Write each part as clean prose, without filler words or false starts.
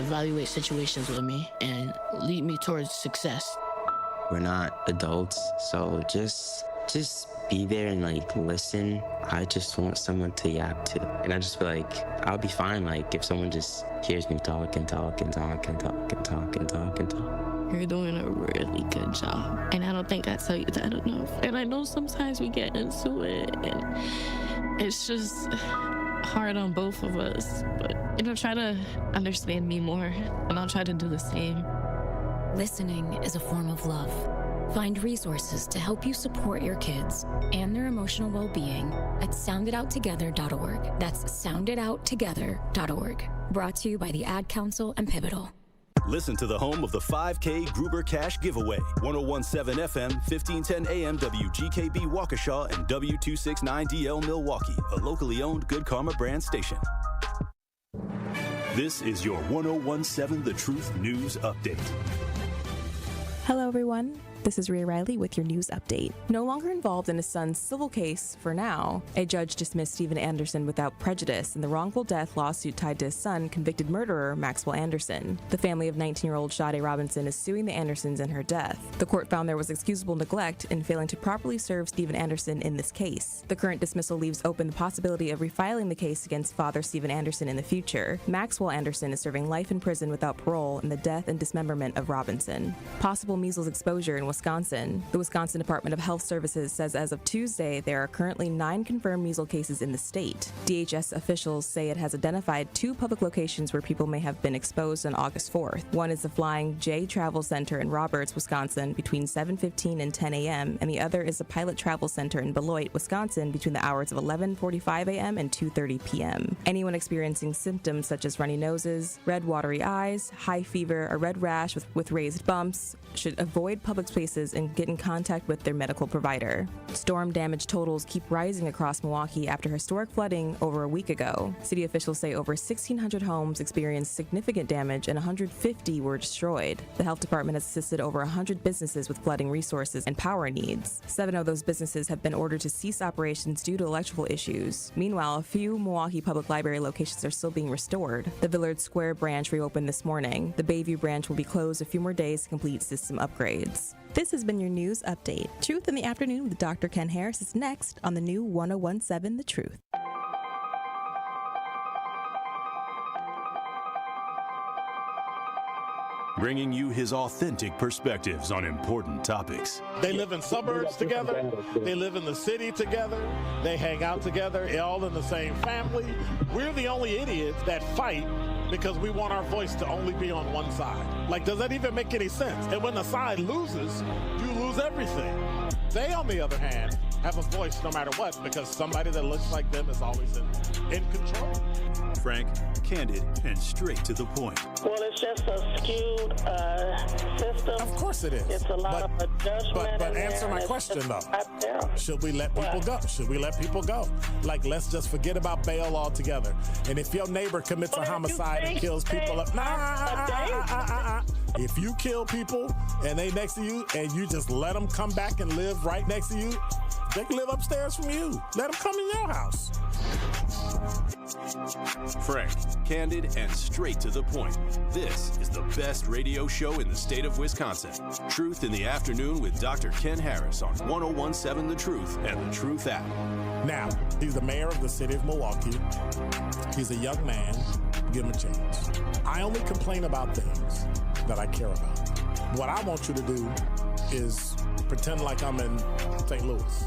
evaluate situations with me and lead me towards success. We're not adults, so just be there and listen. I just want someone to yap to. And I just feel like I'll be fine if someone just hears me talk and talk and talk and talk and talk and talk and talk. You're doing a really good job. And I don't think I tell you that enough. And I know sometimes we get into it and it's just hard on both of us. But, try to understand me more and I'll try to do the same. Listening is a form of love. Find resources to help you support your kids and their emotional well-being at sounditouttogether.org. That's sounditouttogether.org. Brought to you by the Ad Council and Pivotal. Listen to the home of the 5K Gruber Cash Giveaway. 101.7 FM, 1510 AM, WGKB Waukesha, and W269DL Milwaukee, a locally owned Good Karma brand station. This is your 101.7 The Truth News Update. Hello, everyone. This is Rhea Riley with your news update. No longer involved in his son's civil case for now, a judge dismissed Steven Anderson without prejudice in the wrongful death lawsuit tied to his son, convicted murderer Maxwell Anderson. The family of 19-year-old Sade Robinson is suing the Andersons in her death. The court found there was excusable neglect in failing to properly serve Steven Anderson in this case. The current dismissal leaves open the possibility of refiling the case against father Steven Anderson in the future. Maxwell Anderson is serving life in prison without parole in the death and dismemberment of Robinson. Possible measles exposure in Wisconsin. The Wisconsin Department of Health Services says as of Tuesday, there are currently 9 confirmed measles cases in the state. DHS officials say it has identified 2 public locations where people may have been exposed on August 4th. One is the Flying J Travel Center in Roberts, Wisconsin, between 7:15 and 10 a.m., and the other is the Pilot Travel Center in Beloit, Wisconsin, between the hours of 11:45 a.m. and 2:30 p.m. Anyone experiencing symptoms such as runny noses, red watery eyes, high fever, a red rash with raised bumps should avoid public spaces and get in contact with their medical provider. Storm damage totals keep rising across Milwaukee after historic flooding over a week ago. City officials say over 1,600 homes experienced significant damage and 150 were destroyed. The health department has assisted over 100 businesses with flooding resources and power needs. 7 of those businesses have been ordered to cease operations due to electrical issues. Meanwhile, a few Milwaukee Public Library locations are still being restored. The Villard Square branch reopened this morning. The Bayview branch will be closed a few more days to complete system upgrades. This has been your news update. Truth in the Afternoon with Dr. Ken Harris is next on the new 101.7 The Truth. Bringing you his authentic perspectives on important topics. They live in suburbs together. They live in the city together. They hang out together, all in the same family. We're the only idiots that fight because we want our voice to only be on one side. Does that even make any sense? And when the side loses, you lose everything. They, on the other hand, have a voice no matter what because somebody that looks like them is always in control. Frank, candid, and straight to the point. Well, it's just a skewed system. Of course it is. It's a lot of judgment. But answer my question, though. Should we let people go? Should we let people go? Let's just forget about bail altogether. And if your neighbor commits a homicide and kills people up, if you kill people and they next to you and you just let them come back and live right next to you, they can live upstairs from you. Let them come in your house. Frank, candid, and straight to the point. This is the best radio show in the state of Wisconsin. Truth in the Afternoon with Dr. Ken Harris on 101.7 The Truth and The Truth app. Now, he's the mayor of the city of Milwaukee. He's a young man. Give him a chance. I only complain about things that I care about. What I want you to do is pretend like I'm in St. Louis.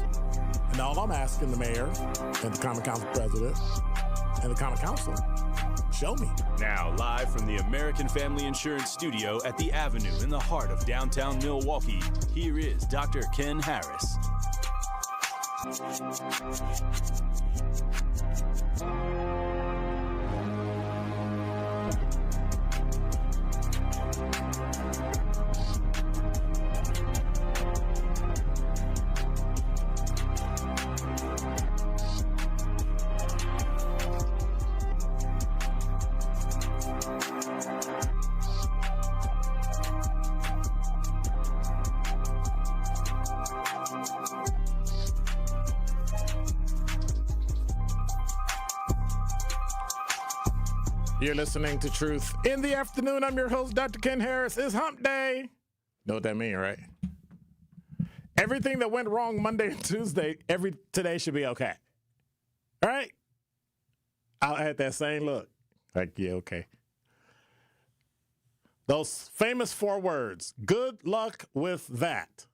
And all I'm asking the mayor and the Common Council president and the Common Council, show me. Now, live from the American Family Insurance Studio at the Avenue in the heart of downtown Milwaukee, here is Dr. Ken Harris. You're listening to Truth in the Afternoon. I'm your host, Dr. Ken Harris. It's hump day. Know what that means, right? Everything that went wrong Monday and Tuesday, today should be okay. All right? I'll add that same look. Like, yeah, okay. Those famous 4 words, good luck with that.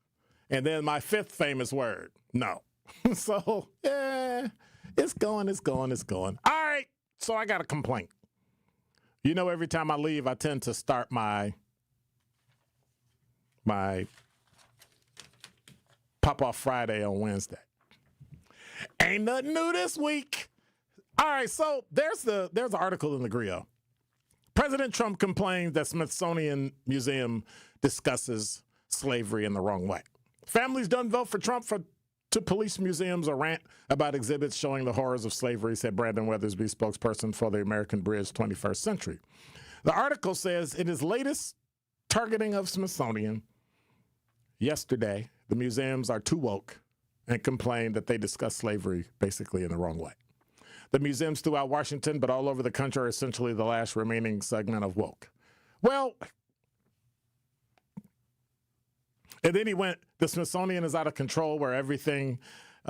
And then my 5th famous word, no. So, yeah, it's going. All right, so I got a complaint. You know, every time I leave, I tend to start my Pop-Off Friday on Wednesday. Ain't nothing new this week. All right, so there's an article in the Griot. President Trump complains that Smithsonian Museum discusses slavery in the wrong way. Families don't vote for Trump to police museums or rant about exhibits showing the horrors of slavery, said Brandon Weathersby, spokesperson for the American Bridge 21st Century. The article says in his latest targeting of Smithsonian yesterday, the museums are too woke and complain that they discuss slavery basically in the wrong way. The museums throughout Washington, but all over the country, are essentially the last remaining segment of woke. Well, and then he went, the Smithsonian is out of control, where everything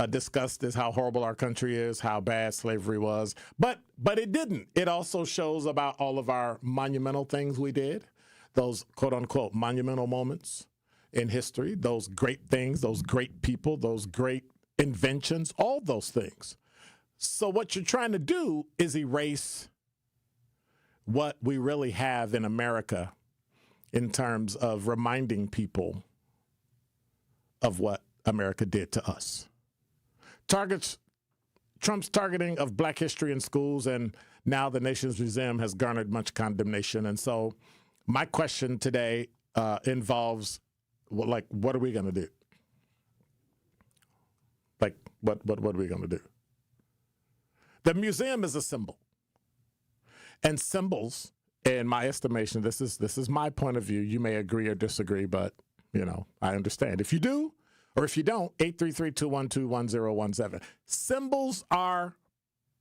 discussed is how horrible our country is, how bad slavery was. But it didn't. It also shows about all of our monumental things we did, those quote unquote monumental moments in history, those great things, those great people, those great inventions, all those things. So what you're trying to do is erase what we really have in America in terms of reminding people of what America did to us. Trump's targeting of Black history in schools and now the nation's museum has garnered much condemnation. And so my question today involves, what are we going to do? Like, what are we going to do? The museum is a symbol. And symbols, in my estimation, this is my point of view. You may agree or disagree, but, I understand. If you do, or if you don't, 833-212-1017. Symbols are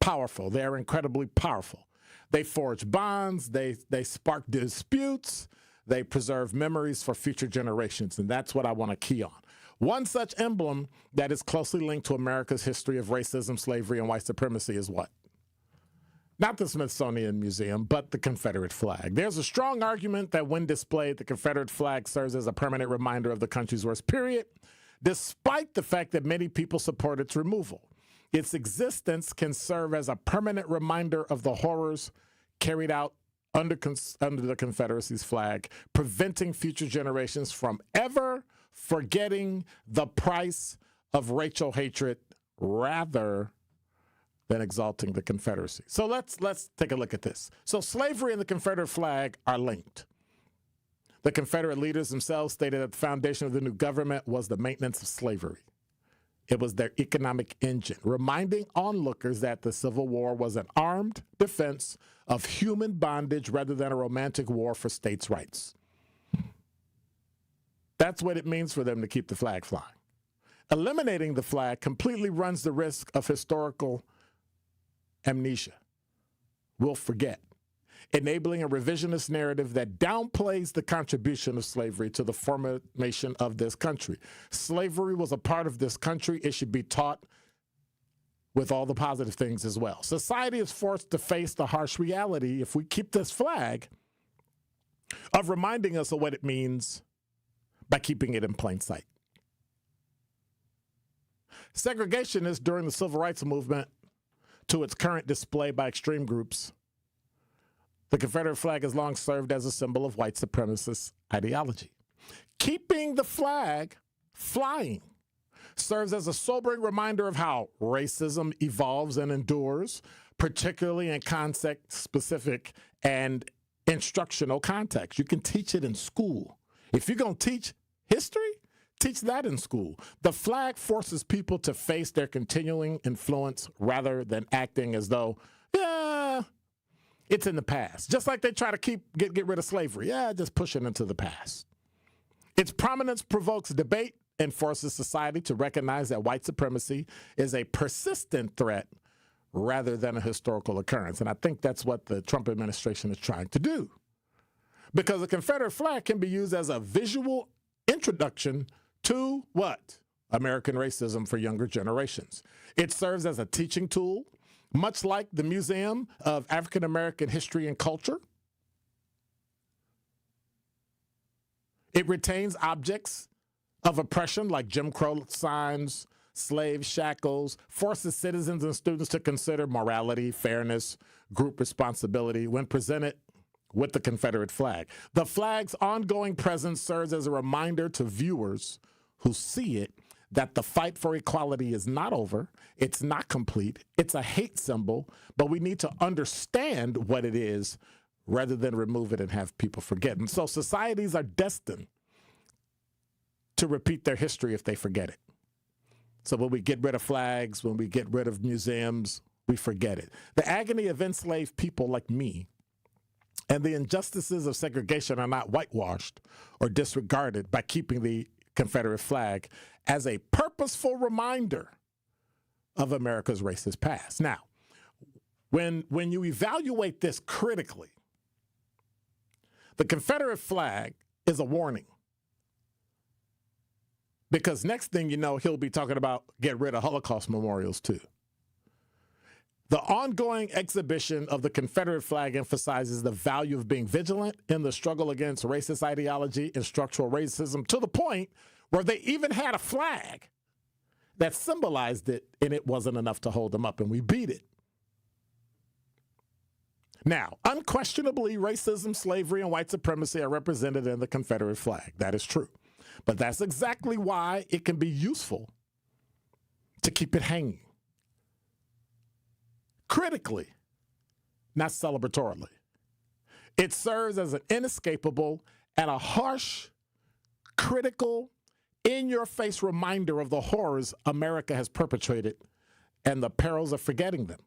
powerful. They are incredibly powerful. They forge bonds. They spark disputes. They preserve memories for future generations. And that's what I want to key on. One such emblem that is closely linked to America's history of racism, slavery, and white supremacy is what? Not the Smithsonian Museum, but the Confederate flag. There's a strong argument that when displayed, the Confederate flag serves as a permanent reminder of the country's worst period, despite the fact that many people support its removal. Its existence can serve as a permanent reminder of the horrors carried out under the Confederacy's flag, preventing future generations from ever forgetting the price of racial hatred rather than exalting the Confederacy. So let's take a look at this. So slavery and the Confederate flag are linked. The Confederate leaders themselves stated that the foundation of the new government was the maintenance of slavery. It was their economic engine, reminding onlookers that the Civil War was an armed defense of human bondage rather than a romantic war for states' rights. That's what it means for them to keep the flag flying. Eliminating the flag completely runs the risk of historical amnesia. We'll forget, enabling a revisionist narrative that downplays the contribution of slavery to the formation of this country. Slavery was a part of this country. It should be taught with all the positive things as well. Society is forced to face the harsh reality, if we keep this flag, of reminding us of what it means by keeping it in plain sight. Segregationists during the Civil Rights Movement to its current display by extreme groups, the Confederate flag has long served as a symbol of white supremacist ideology. Keeping the flag flying serves as a sobering reminder of how racism evolves and endures, particularly in context-specific and instructional context. You can teach it in school. If you're going to teach history, teach that in school. The flag forces people to face their continuing influence rather than acting as though, it's in the past. Just like they try to get rid of slavery. Just push it into the past. Its prominence provokes debate and forces society to recognize that white supremacy is a persistent threat rather than a historical occurrence. And I think that's what the Trump administration is trying to do. Because the Confederate flag can be used as a visual introduction to what? American racism for younger generations. It serves as a teaching tool, much like the Museum of African American History and Culture. It retains objects of oppression like Jim Crow signs, slave shackles, forces citizens and students to consider morality, fairness, group responsibility when presented with the Confederate flag. The flag's ongoing presence serves as a reminder to viewers who see it that the fight for equality is not over, it's not complete, it's a hate symbol, but we need to understand what it is rather than remove it and have people forget. And so societies are destined to repeat their history if they forget it. So when we get rid of flags, when we get rid of museums, we forget it. The agony of enslaved people like me and the injustices of segregation are not whitewashed or disregarded by keeping the Confederate flag as a purposeful reminder of America's racist past. Now, when you evaluate this critically, the Confederate flag is a warning. Because next thing you know, he'll be talking about get rid of Holocaust memorials too. The ongoing exhibition of the Confederate flag emphasizes the value of being vigilant in the struggle against racist ideology and structural racism, to the point where they even had a flag that symbolized it, and it wasn't enough to hold them up, and we beat it. Now, unquestionably, racism, slavery, and white supremacy are represented in the Confederate flag. That is true. But that's exactly why it can be useful to keep it hanging. Critically, not celebratorily. It serves as an inescapable and a harsh, critical, in-your-face reminder of the horrors America has perpetrated and the perils of forgetting them.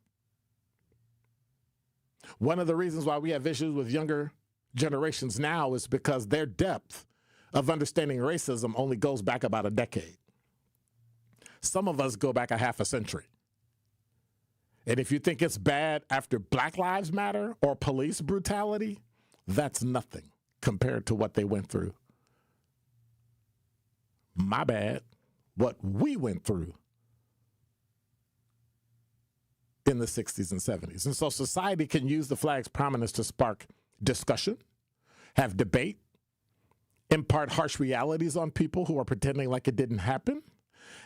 One of the reasons why we have issues with younger generations now is because their depth of understanding racism only goes back about a decade. Some of us go back a half a century. And if you think it's bad after Black Lives Matter or police brutality, that's nothing compared to what they went through. My bad, what we went through in the 60s and 70s. And so society can use the flag's prominence to spark discussion, have debate, impart harsh realities on people who are pretending like it didn't happen,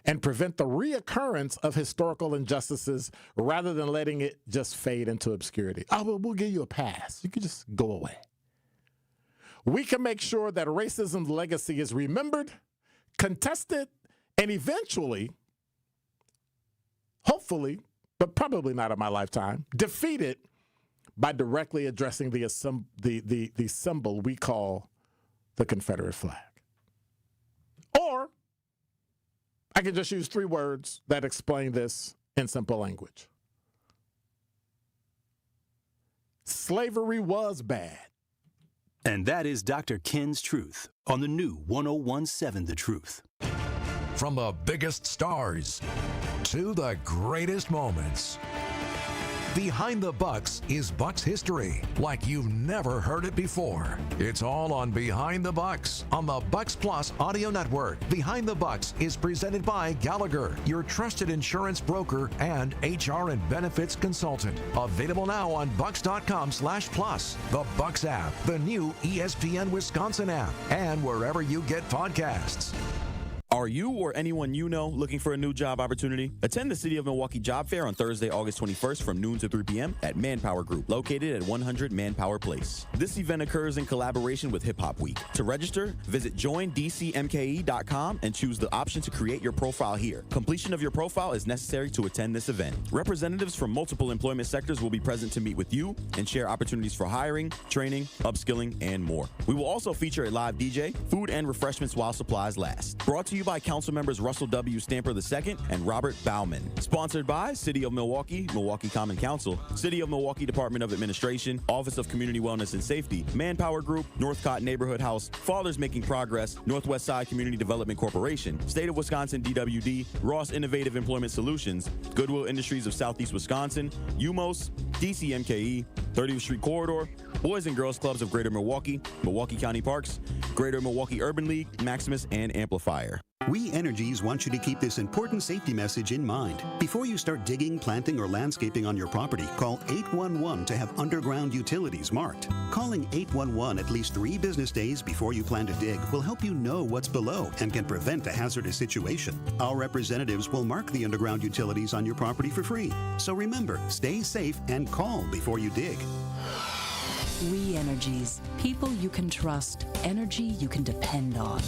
and prevent the reoccurrence of historical injustices rather than letting it just fade into obscurity. Oh, well, we'll give you a pass. You can just go away. We can make sure that racism's legacy is remembered, contested, and eventually, hopefully, but probably not in my lifetime, defeated by directly addressing the symbol we call the Confederate flag. Or I can just use 3 words that explain this in simple language. Slavery was bad. And that is Dr. Ken's Truth on the new 1017 The Truth. From the biggest stars to the greatest moments, Behind the Bucks is Bucks history like you've never heard it before. It's all on Behind the Bucks on the Bucks Plus audio network. Behind the Bucks is presented by Gallagher, your trusted insurance broker and HR and benefits consultant. Available now on bucks.com/plus, the Bucks app, the new ESPN Wisconsin app, and wherever you get podcasts. Are you or anyone you know looking for a new job opportunity? Attend the City of Milwaukee Job Fair on Thursday, August 21st from noon to 3 p.m. at Manpower Group, located at 100 Manpower Place. This event occurs in collaboration with Hip Hop Week. To register, visit joindcmke.com and choose the option to create your profile here. Completion of your profile is necessary to attend this event. Representatives from multiple employment sectors will be present to meet with you and share opportunities for hiring, training, upskilling, and more. We will also feature a live DJ, food and refreshments while supplies last. Brought to you by by council members Russell W. Stamper II and Robert Bauman. Sponsored by City of Milwaukee, Milwaukee Common Council, City of Milwaukee Department of Administration, Office of Community Wellness and Safety, Manpower Group, Northcott Neighborhood House, Fathers Making Progress, Northwest Side Community Development Corporation, State of Wisconsin DWD, Ross Innovative Employment Solutions, Goodwill Industries of Southeast Wisconsin, UMOS, DCMKE, 30th Street Corridor, Boys and Girls Clubs of Greater Milwaukee, Milwaukee County Parks, Greater Milwaukee Urban League, Maximus, and Amplifier. We Energies want you to keep this important safety message in mind. Before you start digging, planting, or landscaping on your property, call 811 to have underground utilities marked. Calling 811 at least 3 business days before you plan to dig will help you know what's below and can prevent a hazardous situation. Our representatives will mark the underground utilities on your property for free. So remember, stay safe and call before you dig. We Energies. People you can trust. Energy you can depend on.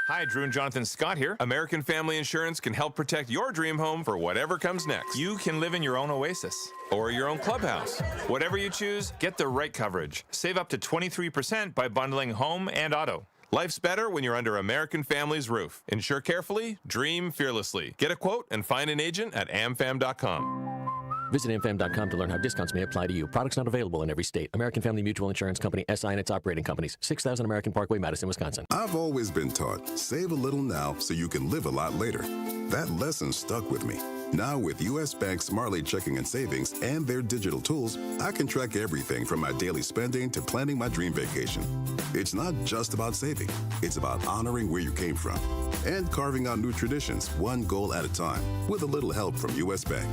Hi, Drew and Jonathan Scott here. American Family Insurance can help protect your dream home for whatever comes next. You can live in your own oasis or your own clubhouse. Whatever you choose, get the right coverage. Save up to 23% by bundling home and auto. Life's better when you're under American Family's roof. Insure carefully, dream fearlessly. Get a quote and find an agent at amfam.com. Visit amfam.com to learn how discounts may apply to you. Products not available in every state. American Family Mutual Insurance Company, SI and its operating companies. 6000 American Parkway, Madison, Wisconsin. I've always been taught, save a little now so you can live a lot later. That lesson stuck with me. Now with U.S. Bank Smartly Checking and Savings and their digital tools, I can track everything from my daily spending to planning my dream vacation. It's not just about saving. It's about honoring where you came from and carving out new traditions, one goal at a time, with a little help from U.S. Bank.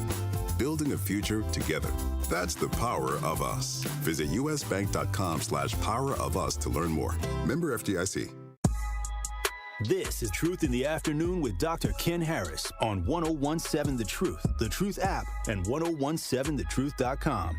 Building a future together. That's the power of us. Visit usbank.com/powerofus to learn more. Member FDIC. This is Truth in the Afternoon with Dr. Ken Harris on 1017 The Truth app, and 1017thetruth.com.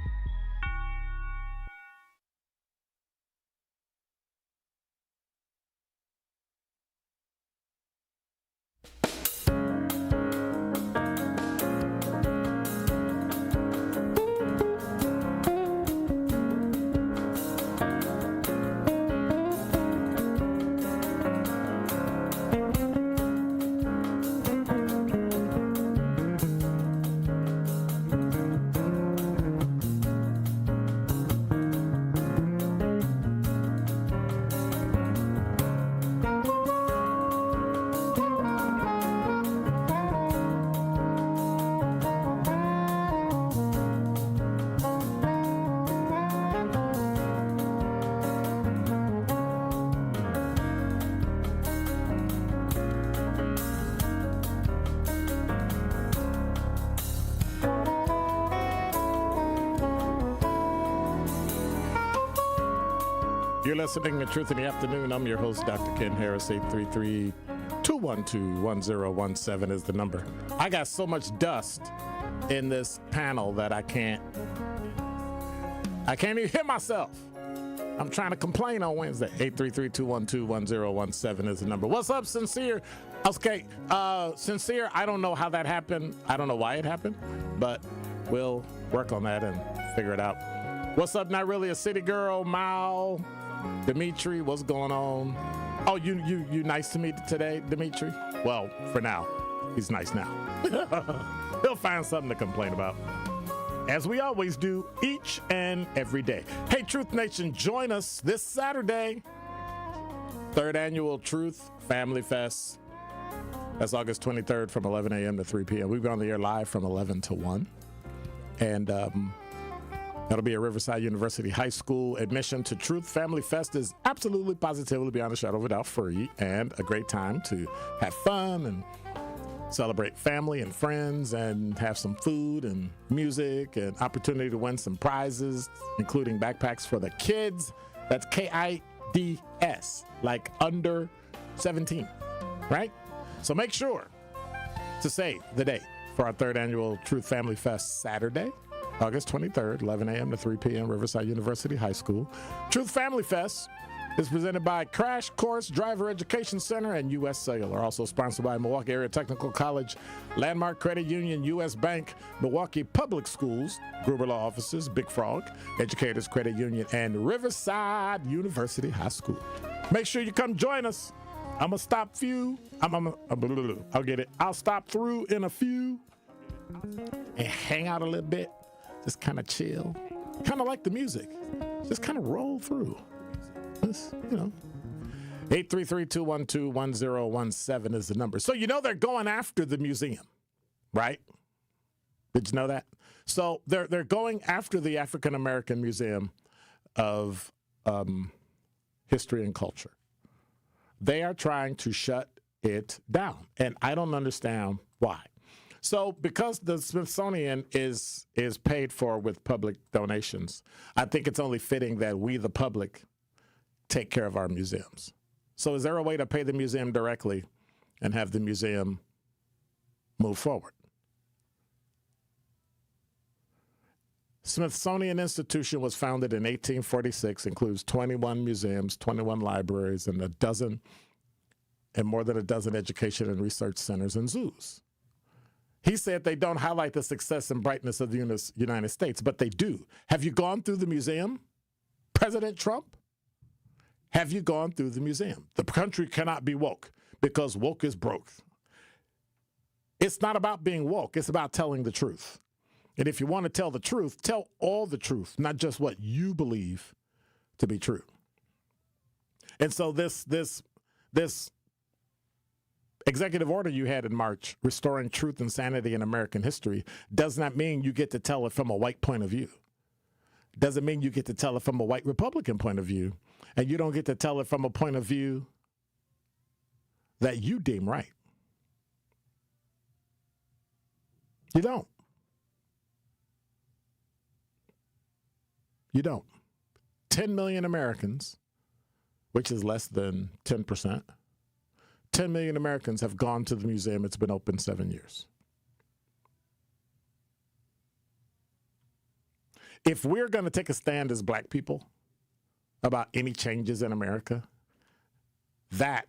You're listening to Truth in the Afternoon. I'm your host, Dr. Ken Harris. 833-212-1017 is the number. I got so much dust in this panel that I can't even hear myself. I'm trying to complain on Wednesday. 833-212-1017 is the number. What's up, Sincere? Okay, Sincere, I don't know how that happened. I don't know why it happened, but we'll work on that and figure it out. What's up, not really a city girl, Mal, Dimitri, what's going on? Oh, you nice to me today, Dimitri? Well, for now. He's nice now. He'll find something to complain about, as we always do each and every day. Hey, Truth Nation, join us this Saturday. 3rd Annual Truth Family Fest. That's August 23rd from 11 a.m. to 3 p.m. We've been on the air live from 11 to 1. And that'll be at Riverside University High School. Admission to Truth Family Fest is absolutely, positively, beyond a shadow of a doubt, free, and a great time to have fun and celebrate family and friends and have some food and music and opportunity to win some prizes, including backpacks for the kids. That's KIDS, like under 17, right? So make sure to save the date for our 3rd Annual Truth Family Fest, Saturday, August 23rd, 11 a.m. to 3 p.m., Riverside University High School. Truth Family Fest is presented by Crash Course Driver Education Center and U.S. Cellular. Also sponsored by Milwaukee Area Technical College, Landmark Credit Union, U.S. Bank, Milwaukee Public Schools, Gruber Law Offices, Big Frog, Educators Credit Union, and Riverside University High School. Make sure you come join us I'm gonna stop few. I'll get it. I'll stop through in a few and hang out a little bit. Just kind of chill. Kind of like the music. Just kind of roll through. Just, 833-212-1017 is the number. So they're going after the museum, right? Did you know that? So they're going after the African American Museum of History and Culture. They are trying to shut it down, and I don't understand why. So because the Smithsonian is paid for with public donations, I think it's only fitting that we, the public, take care of our museums. So is there a way to pay the museum directly and have the museum move forward? Smithsonian Institution was founded in 1846, includes 21 museums, 21 libraries, and more than a dozen education and research centers and zoos. He said they don't highlight the success and brightness of the United States, but they do. Have you gone through the museum? President Trump? Have you gone through the museum? The country cannot be woke because woke is broke. It's not about being woke. It's about telling the truth. And if you want to tell the truth, tell all the truth, not just what you believe to be true. And so this executive order you had in March, restoring truth and sanity in American history, does not mean you get to tell it from a white point of view. Doesn't mean you get to tell it from a white Republican point of view. And you don't get to tell it from a point of view that you deem right. You don't. You don't. 10 million Americans, which is less than 10%, 10 million Americans have gone to the museum. It's been open 7 years. If we're going to take a stand as black people about any changes in America, that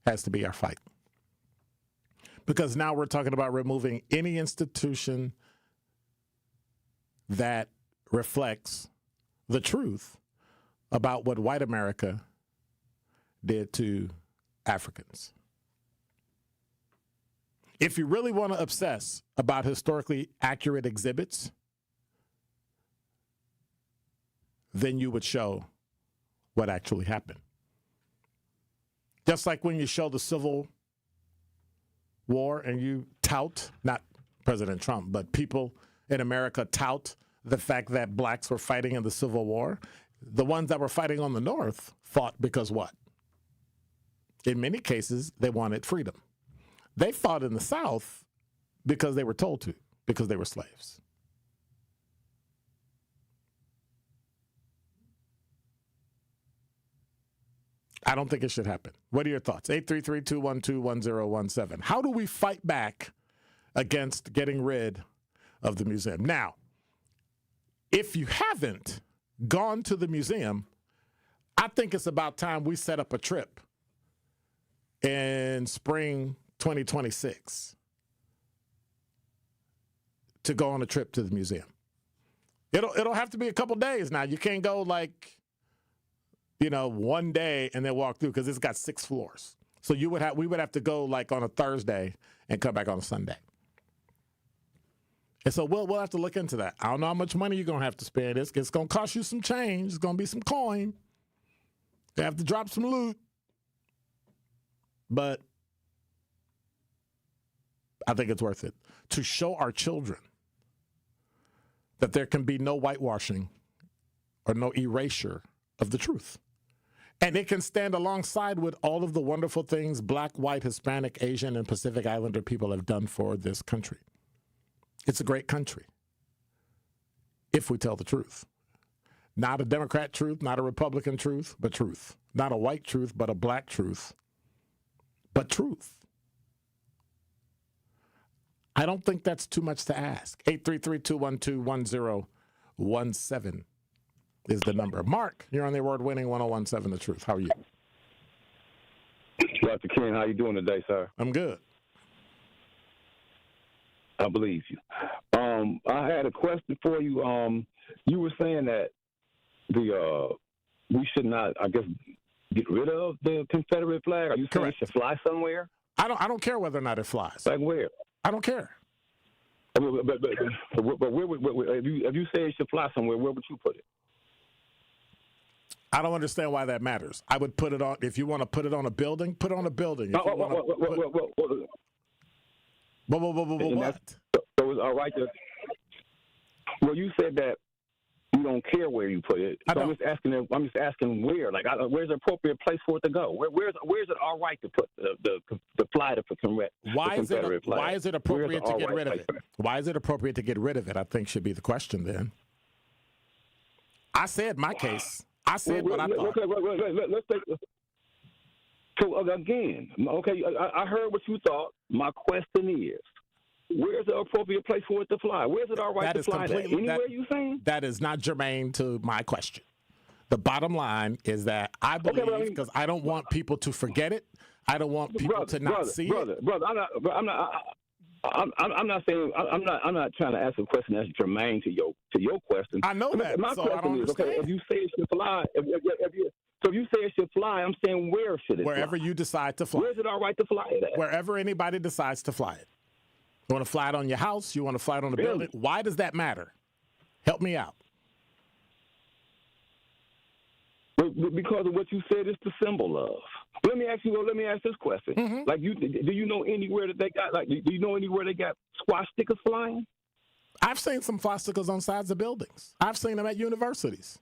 has to be our fight. Because now we're talking about removing any institution that reflects the truth about what white America did to Africans. If you really want to obsess about historically accurate exhibits, then you would show what actually happened. Just like when you show the Civil War and you tout, not President Trump, but people in America tout the fact that blacks were fighting in the Civil War, the ones that were fighting on the North fought because what? In many cases, they wanted freedom. They fought in the South because they were told to, because they were slaves. I don't think it should happen. What are your thoughts? 833-212-1017. How do we fight back against getting rid of the museum? Now, if you haven't gone to the museum, I think it's about time we set up a trip in spring 2026 to go on a trip to the museum. It'll have to be a couple days now. You can't go one day and then walk through because it's got 6 floors. So we would have to go on a Thursday and come back on a Sunday. And so we'll have to look into that. I don't know how much money you're going to have to spend. It's going to cost you some change. It's going to be some coin. You have to drop some loot. But I think it's worth it to show our children that there can be no whitewashing or no erasure of the truth. And it can stand alongside with all of the wonderful things Black, white, Hispanic, Asian, and Pacific Islander people have done for this country. It's a great country if we tell the truth. Not a Democrat truth, not a Republican truth, but truth. Not a white truth, but a black truth, but truth. I don't think that's too much to ask. 833-212-1017 is the number. Mark, you're on the award-winning 1017 The Truth. How are you? Dr. Ken, how you doing today, sir? I'm good. I believe you. I had a question for you. You were saying that we should not, get rid of the Confederate flag? Are you saying it should fly somewhere? I don't care whether or not it flies. Like where? I don't care. But where would, if you say it should fly somewhere, where would you put it? I don't understand why that matters. I would put it on, if you want to put it on a building, put it on a building. If you what? So it's all right to, well, you said that you don't care where you put it. So I'm just asking where. Like, where's the appropriate place for it to go? Where's it all right to put the flag for Confederate flag? Why is it appropriate to get rid of it? Why is it appropriate to get rid of it? I think should be the question then. I said my case. I said what I thought. Okay, let's take. So again, okay, I heard what you thought. My question is, where's the appropriate place for it to fly? Where's it all right to fly? Anywhere you saying? That is not germane to my question. The bottom line is that I believe, because I don't want people to forget it. I don't want people to not see it. Brother, I'm not saying I'm not trying to ask a question that's germane to your question. I know that. My question is, okay, if you say it should fly, so if you say it should fly, I'm saying where should it Wherever fly? You decide to fly. Where's it all right to fly it at? Wherever anybody decides to fly it. You want to fly it on your house? You want to fly it on a building? Why does that matter? Help me out. Because of what you said, it's the symbol of. Let me ask this question. Mm-hmm. Like, do you know anywhere that they got? Like, do you know anywhere they got swastikas flying? I've seen some swastikas on sides of buildings. I've seen them at universities.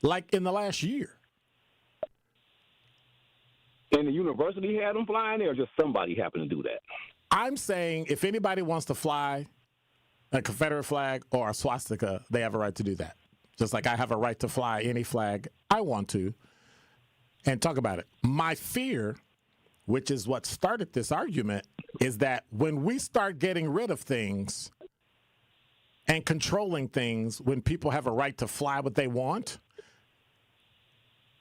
Like in the last year. And the university had them flying there, or just somebody happened to do that? I'm saying if anybody wants to fly a Confederate flag or a swastika, they have a right to do that. Just like I have a right to fly any flag I want to and talk about it. My fear, which is what started this argument, is that when we start getting rid of things and controlling things, when people have a right to fly what they want,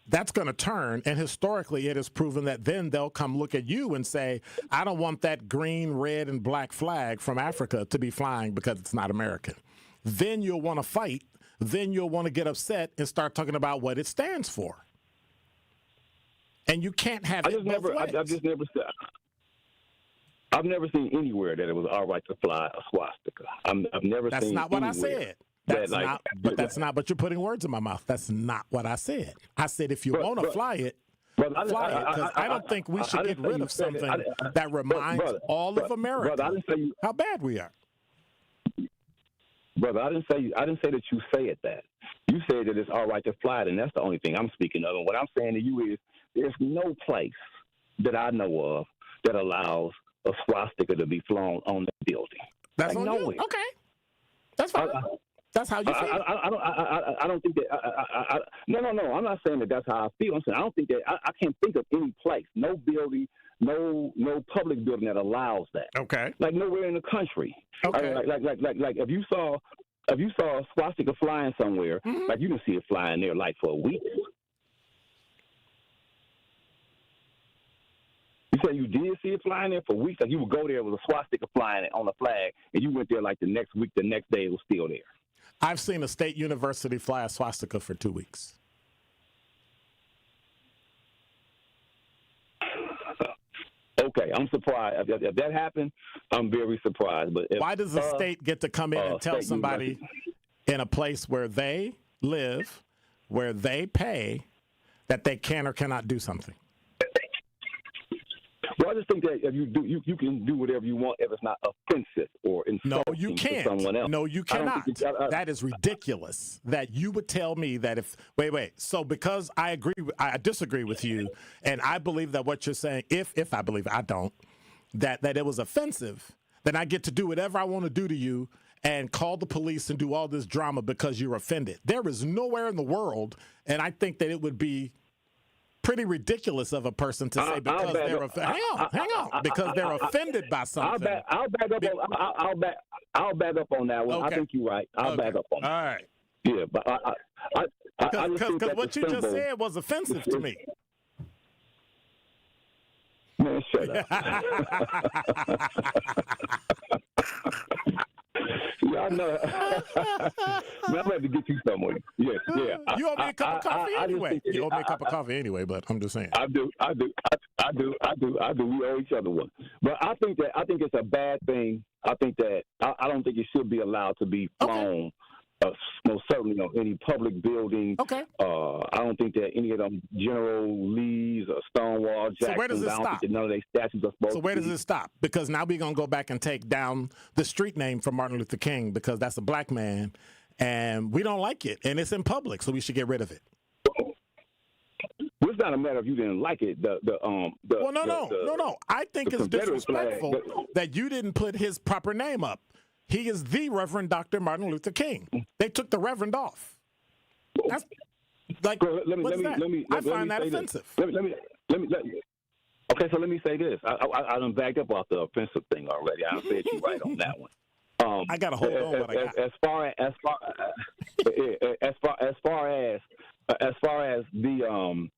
that's going to turn. And historically, it is proven that then they'll come look at you and say, I don't want that green, red, and black flag from Africa to be flying because it's not American. Then you'll want to fight. Then you'll want to get upset and start talking about what it stands for. And you can't have it both ways. I've never seen anywhere that it was all right to fly a swastika. I've never That's seen not what I anywhere said. But you're putting words in my mouth. That's not what I said. I said if you want to fly it, fly it. Because I don't think we should get rid of something that reminds all of America how bad we are. Brother, I didn't say that you said that. You said that it's all right to fly it, and that's the only thing I'm speaking of. And what I'm saying to you is there's no place that I know of that allows a swastika to be flown on the building. That's like on you. Okay. That's fine. That's how you feel. I don't think that. No. I'm not saying that that's how I feel. I'm saying I don't think that. I can't think of any place, no building, no public building that allows that. Okay. Like nowhere in the country. Okay. Like if you saw a swastika flying somewhere, like you can see it flying there like for a week. You said you did see it flying there for weeks. Like you would go there with a swastika flying on a flag, and you went there like the next week, the next day it was still there. I've seen a state university fly a swastika for 2 weeks. Okay, I'm surprised. If that happened, I'm very surprised. But why does the state get to come in and tell somebody in a place where they live, where they pay, that they can or cannot do something? Well, I just think that if you do, you can do whatever you want if it's not offensive or insulting to someone else. No, you cannot. That is ridiculous. That you would tell me that if So because I disagree with you, and I believe that what you're saying, if I believe it, I don't, that it was offensive, then I get to do whatever I want to do to you and call the police and do all this drama because you're offended. There is nowhere in the world, and I think that it would be pretty ridiculous of a person to say because they're because they're offended by something. I'll back up on that one. Okay. I think you're right. I'll back up on that. All right. Yeah, but because what you just said was offensive to me. Man, shut up. I know. Man, I'm ready to get you somewhere. Yes, yeah. You owe me a cup of coffee anyway. You owe me a cup of coffee anyway, but I'm just saying. I do. We owe each other one. But I think it's a bad thing. I don't think it should be allowed to be flown. Most certainly on any public building. Okay. I don't think that any of them General Lee's or Stonewall Jacksons. So where does it I don't stop? think that none of their statues are supposed So where does it stop? Because now we're gonna go back and take down the street name for Martin Luther King because that's a black man, and we don't like it, and it's in public, so we should get rid of it. It's not a matter of you didn't like it. No. I think it's disrespectful that you didn't put his proper name up. He is the Reverend Dr. Martin Luther King. They took the Reverend off. That's like, I find that offensive. Okay, so let me say this. I done backed up off the offensive thing already. I said you right on that one. I got to hold on what I got. As far as the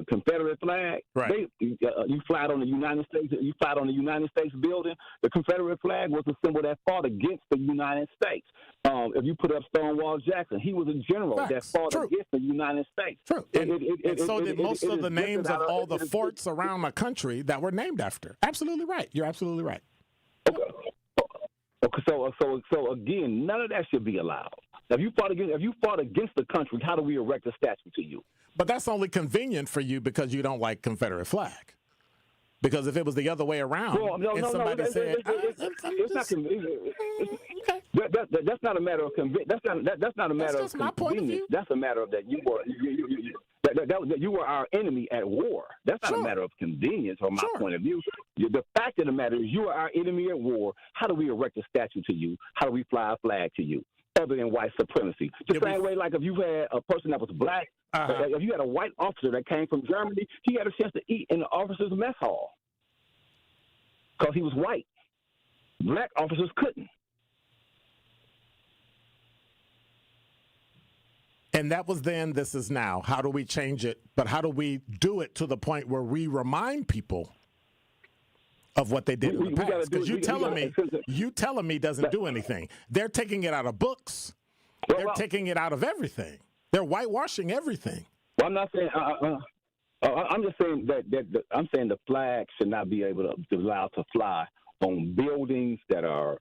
Confederate flag, right? You fly it on the United States. You fly it on the United States building. The Confederate flag was a symbol that fought against the United States. If you put up Stonewall Jackson, he was a general that fought against the United States. True. And so did most of the names of all the forts around the country that were named after. Absolutely right. You're absolutely right. Okay, so again, none of that should be allowed. If you fought against the country, how do we erect a statue to you? But that's only convenient for you because you don't like Confederate flag. Because if it was the other way around, somebody said, it's not convenient. That's not a matter of convenience. That's not a matter of convenience. That's a matter of that you were our enemy at war. That's not a matter of convenience from my point of view. The fact of the matter is you are our enemy at war. How do we erect a statue to you? How do we fly a flag to you? Other than white supremacy. The same way, like if you had a person that was black, if you had a white officer that came from Germany, he had a chance to eat in the officers' mess hall because he was white. Black officers couldn't. And that was then, this is now. How do we change it? But how do we do it to the point where we remind people of what they did in the past? Because you telling me doesn't do anything. They're taking it out of books. They're taking it out of everything. They're whitewashing everything. Well, I'm not saying. I'm just saying that I'm saying the flag should not be able to be allowed to fly on buildings that are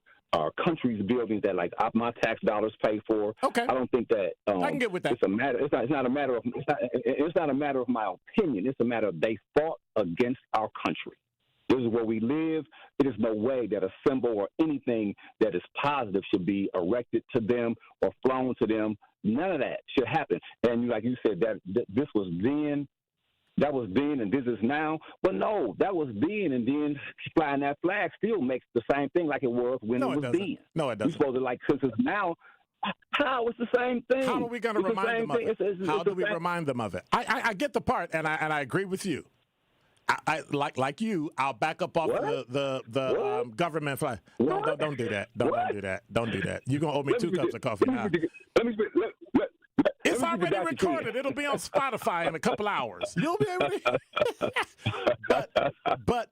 countries' buildings that like my tax dollars pay for. Okay. I don't think that. I can get with that. It's not a matter of. It's not a matter of my opinion. It's a matter of they fought against our country. This is where we live. It is no way that a symbol or anything that is positive should be erected to them or flown to them. None of that should happen. And like you said, that this was then, that was then, and this is now. But no, that was then, and then flying that flag still makes the same thing like it was when it was then. No, it doesn't. You're supposed to, like, since it's now, how? It's the same thing. How are we going to remind them of it? How do we remind them of it? I get the part, and I agree with you. I like you. I'll back up off the government flag. No, don't do that. Don't do that. Don't do that. You're gonna owe me 2 cups of coffee now. It's already recorded. It'll be on Spotify in a couple hours. You'll be able to. but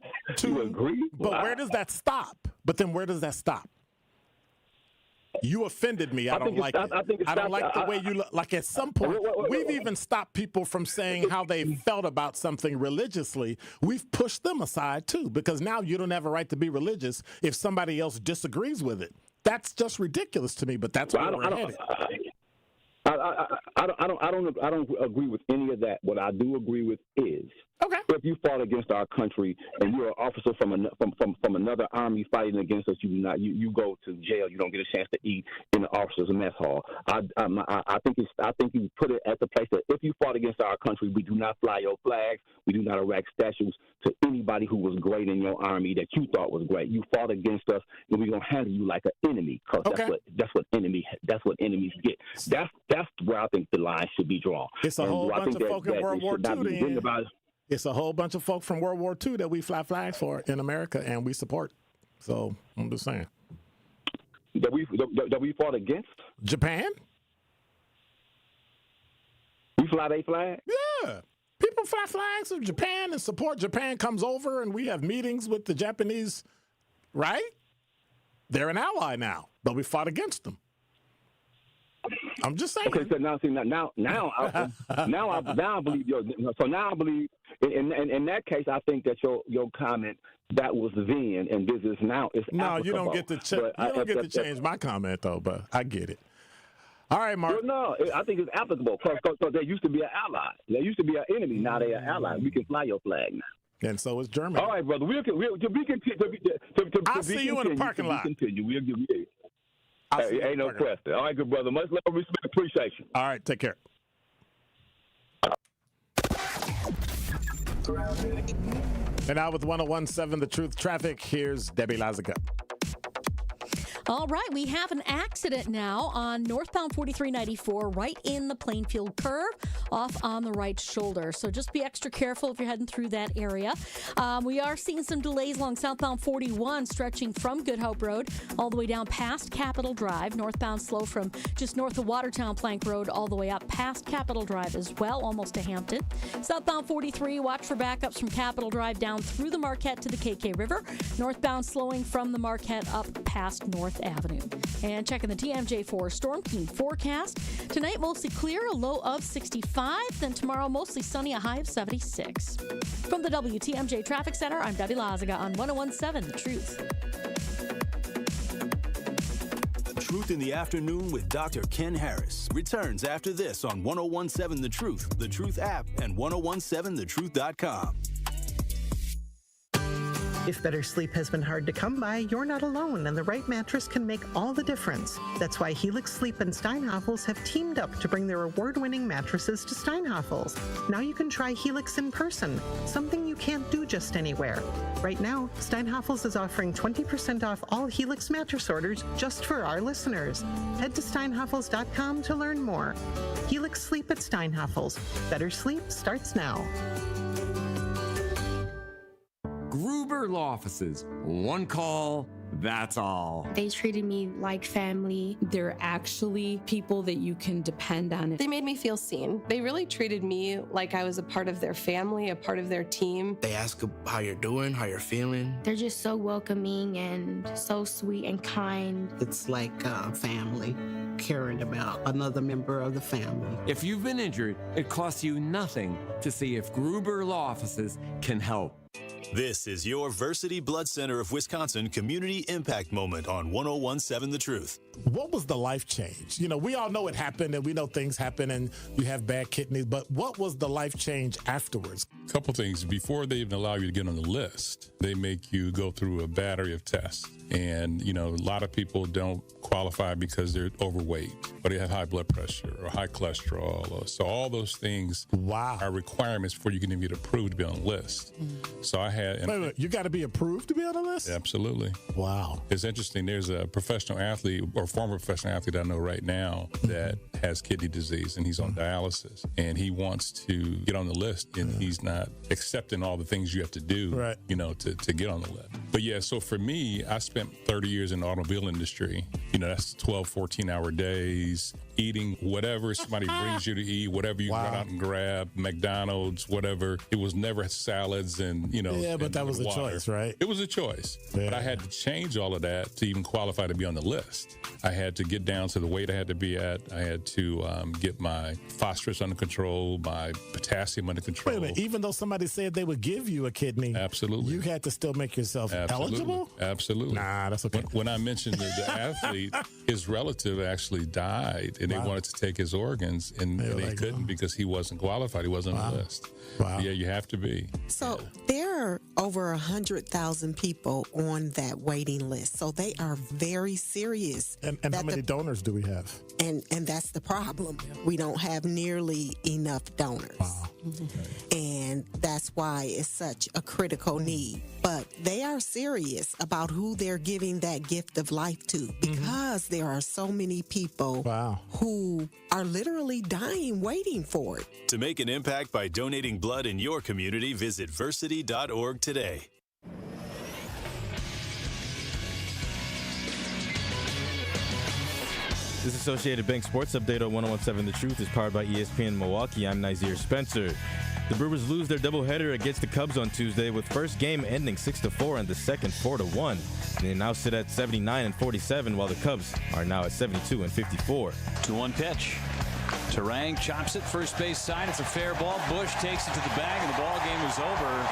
where does that stop? But then where does that stop? You offended me. I don't like it. I don't like the way you look. Like at some point, we've even stopped people from saying how they felt about something religiously. We've pushed them aside too, because now you don't have a right to be religious if somebody else disagrees with it. That's just ridiculous to me. But that's where we're headed. I don't agree with any of that. What I do agree with is if you fought against our country and you're an officer from another army fighting against us, you go to jail. You don't get a chance to eat in the officers' mess hall. I think you put it at the place that if you fought against our country, we do not fly your flags. We do not erect statues to anybody who was great in your army that you thought was great. You fought against us, and we're gonna handle you like an enemy because that's what enemies get. That's where I think the line should be drawn. It's a whole bunch of folk in World War II. It's a whole bunch of folk from World War II that we fly flags for in America and we support. So I'm just saying. That we fought against? Japan? We fly their flag? Yeah. People fly flags of Japan and support. Japan comes over and we have meetings with the Japanese, right? they're an ally now, but we fought against them. I'm just saying. Okay, so now I believe your. So now I believe in that case, I think that your comment that was then and this is now is no. applicable. You don't get to change my comment though, but I get it. All right, Mark. Well, no, I think it's applicable because they used to be an ally. They used to be an enemy. Now they're an ally. We can fly your flag now. And so is Germany. All right, brother. We'll continue. I'll see you in the parking lot. Continue. We'll give you. Ain't no question. All right, good brother. Much love, respect, appreciation. All right, take care. And now with 101.7 The Truth Traffic, here's Debbie Lazica. All right, we have an accident now on northbound 4394 right in the Plainfield curve off on the right shoulder. So just be extra careful if you're heading through that area. We are seeing some delays along southbound 41 stretching from Good Hope Road all the way down past Capitol Drive. Northbound slow from just north of Watertown Plank Road all the way up past Capitol Drive as well, almost to Hampton. Southbound 43, watch for backups from Capitol Drive down through the Marquette to the KK River. Northbound slowing from the Marquette up past North Avenue. And checking the TMJ4 Storm King forecast. Tonight, mostly clear, a low of 65. Then tomorrow, mostly sunny, a high of 76. From the WTMJ Traffic Center, I'm Debbie Lazica on 101.7 The Truth. Truth in the Afternoon with Dr. Ken Harris returns after this on 101.7 The Truth app, and 1017thetruth.com. If better sleep has been hard to come by, you're not alone, and the right mattress can make all the difference. That's why Helix Sleep and Steinhafels have teamed up to bring their award-winning mattresses to Steinhafels. Now you can try Helix in person, something you can't do just anywhere. Right now, Steinhafels is offering 20% off all Helix mattress orders just for our listeners. Head to steinhafels.com to learn more. Helix Sleep at Steinhafels. Better sleep starts now. Gruber Law Offices. One call, that's all. They treated me like family. They're actually people that you can depend on. They made me feel seen. They really treated me like I was a part of their family, a part of their team. They ask how you're doing, how you're feeling. They're just so welcoming and so sweet and kind. It's like family, caring about another member of the family. If you've been injured, it costs you nothing to see if Gruber Law Offices can help. This is your Versity Blood Center of Wisconsin Community Impact Moment on 101.7 The Truth. What was the life change? You know, we all know it happened and we know things happen and you have bad kidneys, but what was the life change afterwards? A couple things. Before they even allow you to get on the list, they make you go through a battery of tests. And, you know, a lot of people don't qualify because they're overweight or they have high blood pressure or high cholesterol. So all those things are requirements before you can even get approved to be on the list. So I had... Wait, you got to be approved to be on the list? Absolutely. Wow. It's interesting. There's a professional athlete or former professional athlete I know right now that has kidney disease and he's on dialysis and he wants to get on the list and he's not accepting all the things you have to do, you know, to get on the list. But yeah, so for me, I spent 30 years in the automobile industry. You know, that's 12, 14-hour days, eating whatever somebody brings you to eat, whatever you run out and grab, McDonald's, whatever. It was never salads and, you know. Yeah, but that was a choice, right? It was a choice. Yeah. But I had to change all of that to even qualify to be on the list. I had to get down to the weight I had to be at. I had to get my phosphorus under control, my potassium under control. Wait a minute, even though somebody said they would give you a kidney, absolutely, you had to still make yourself eligible? Absolutely. Nah, that's okay. When I mentioned the athlete, his relative actually died, and they wanted to take his organs, and they couldn't because he wasn't qualified. He wasn't on the list. Wow. Yeah, you have to be. So there are over 100,000 people on that waiting list. So they are very serious. And how many donors do we have? And that's the problem. We don't have nearly enough donors. Wow. And that's why it's such a critical need. But they are serious about who they're giving that gift of life to because there are so many people who are literally dying waiting for it. To make an impact by donating blood in your community, visit versity.org today. This Associated Bank Sports Update on 101.7 The Truth is powered by ESPN Milwaukee. I'm Nazir Spencer. The Brewers lose their doubleheader against the Cubs on Tuesday, with first game ending 6-4 and the second 4-1. They now sit at 79 and 47, while the Cubs are now at 72 and 54. 2-1 pitch. Terang chops it first base side. It's a fair ball. Bush takes it to the bag, and the ball game is over.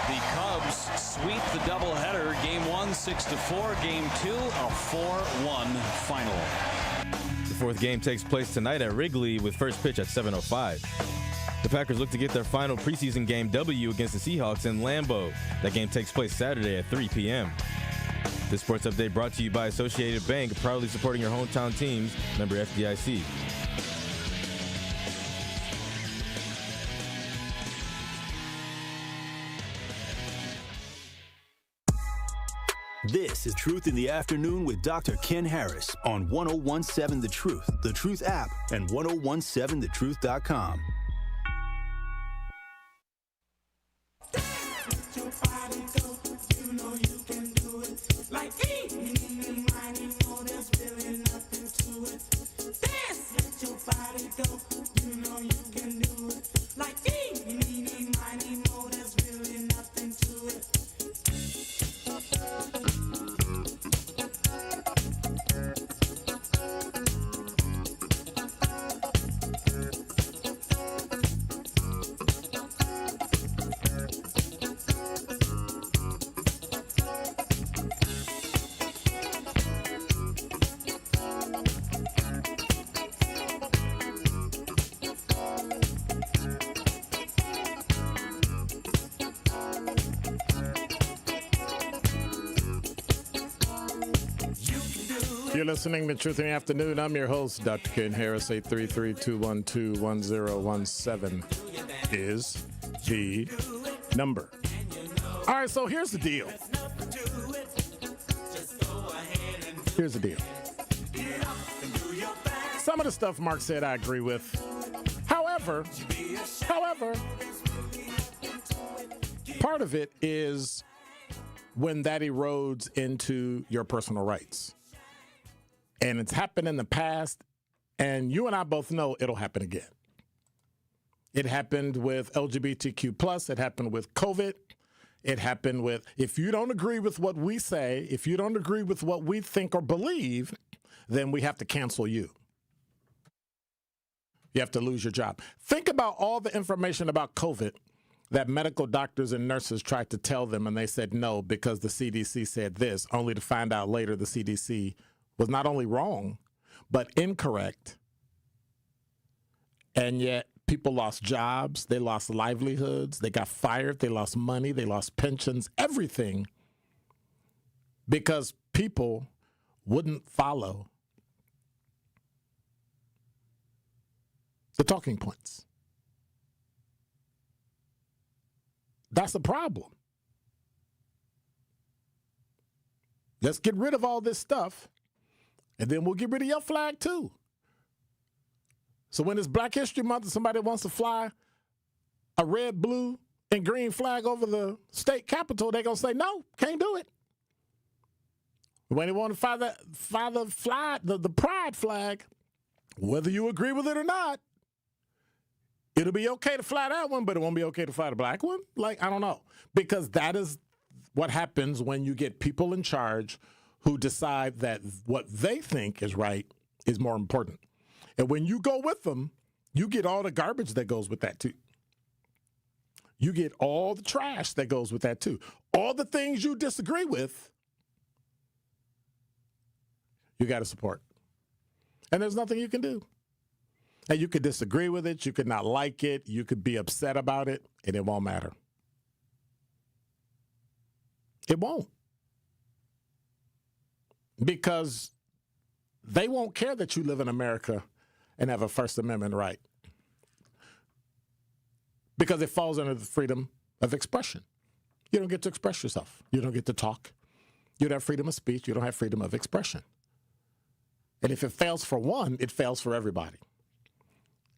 The Cubs sweep the doubleheader. Game 1, 6-4. Game 2, a 4-1 final. The fourth game takes place tonight at Wrigley with first pitch at 7:05. The Packers look to get their final preseason game W against the Seahawks in Lambeau. That game takes place Saturday at 3 p.m. This sports update brought to you by Associated Bank, proudly supporting your hometown teams, member FDIC. This is Truth in the Afternoon with Dr. Ken Harris on 1017 The Truth app, and 1017thetruth.com. You're listening to Truth in the Afternoon. I'm your host, Dr. Ken Harris. 833-212-1017 is the number. All right, so here's the deal. Here's the deal. Some of the stuff Mark said I agree with. However, part of it is when that erodes into your personal rights. And it's happened in the past, and you and I both know it'll happen again. It happened with LGBTQ+, it happened with COVID, it happened with, if you don't agree with what we say, if you don't agree with what we think or believe, then we have to cancel you. You have to lose your job. Think about all the information about COVID that medical doctors and nurses tried to tell them, and they said no because the CDC said this, only to find out later the CDC was not only wrong, but incorrect. And yet people lost jobs, they lost livelihoods, they got fired, they lost money, they lost pensions, everything, because people wouldn't follow the talking points. That's the problem. Let's get rid of all this stuff, and then we'll get rid of your flag too. So when it's Black History Month and somebody wants to fly a red, blue, and green flag over the state capitol, they're going to say, no, can't do it. When they want to fly the pride flag, whether you agree with it or not, it'll be okay to fly that one, but it won't be okay to fly the black one? Like, I don't know. Because that is what happens when you get people in charge who decide that what they think is right is more important. And when you go with them, you get all the garbage that goes with that too. You get all the trash that goes with that too. All the things you disagree with, you got to support. And there's nothing you can do. And you could disagree with it, you could not like it, you could be upset about it, and it won't matter. It won't. Because they won't care that you live in America and have a First Amendment right. Because it falls under the freedom of expression. You don't get to express yourself. You don't get to talk. You don't have freedom of speech. You don't have freedom of expression. And if it fails for one, it fails for everybody.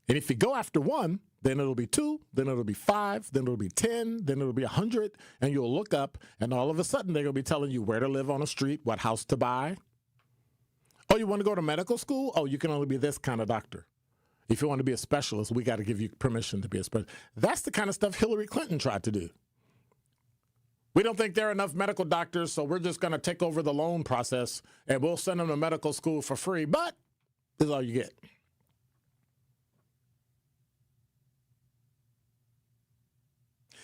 And if you go after one, then it'll be 2, then it'll be 5, then it'll be 10, then it'll be 100, and you'll look up, and all of a sudden they're going to be telling you where to live on the street, what house to buy. Oh, you want to go to medical school? Oh, you can only be this kind of doctor. If you want to be a specialist, we got to give you permission to be a specialist. That's the kind of stuff Hillary Clinton tried to do. We don't think there are enough medical doctors, so we're just going to take over the loan process, and we'll send them to medical school for free. But this is all you get.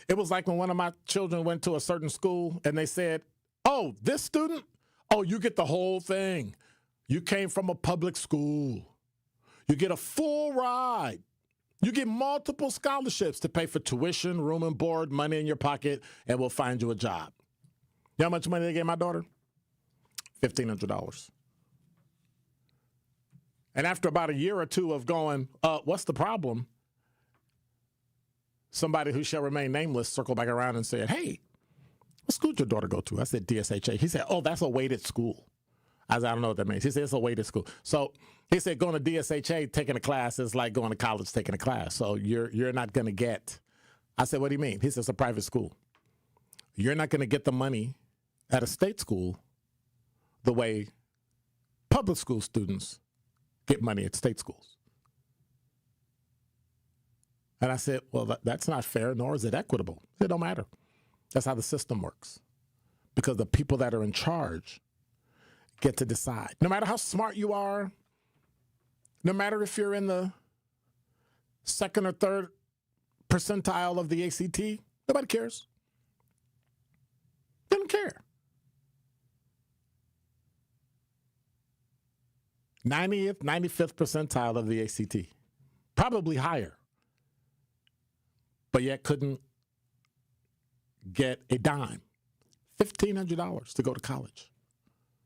It was like when one of my children went to a certain school, and they said, oh, this student? Oh, you get the whole thing. You came from a public school. You get a full ride. You get multiple scholarships to pay for tuition, room and board, money in your pocket, and we'll find you a job. You know how much money they gave my daughter? $1,500. And after about a year or two of going, what's the problem? Somebody who shall remain nameless circled back around and said, hey, what school did your daughter go to? I said, DSHA. He said, oh, that's a weighted school. I said, I don't know what that means. He said, it's a weighted school. So he said, going to DSHA, taking a class is like going to college, taking a class. So you're not going to get. I said, what do you mean? He says, it's a private school. You're not going to get the money at a state school the way public school students get money at state schools. And I said, well, that's not fair, nor is it equitable. It don't matter. That's how the system works. Because the people that are in charge get to decide. No matter how smart you are, no matter if you're in the second or third percentile of the ACT, nobody cares. They don't care. 90th, 95th percentile of the ACT. Probably higher. But yet couldn't get a dime. $1,500 to go to college.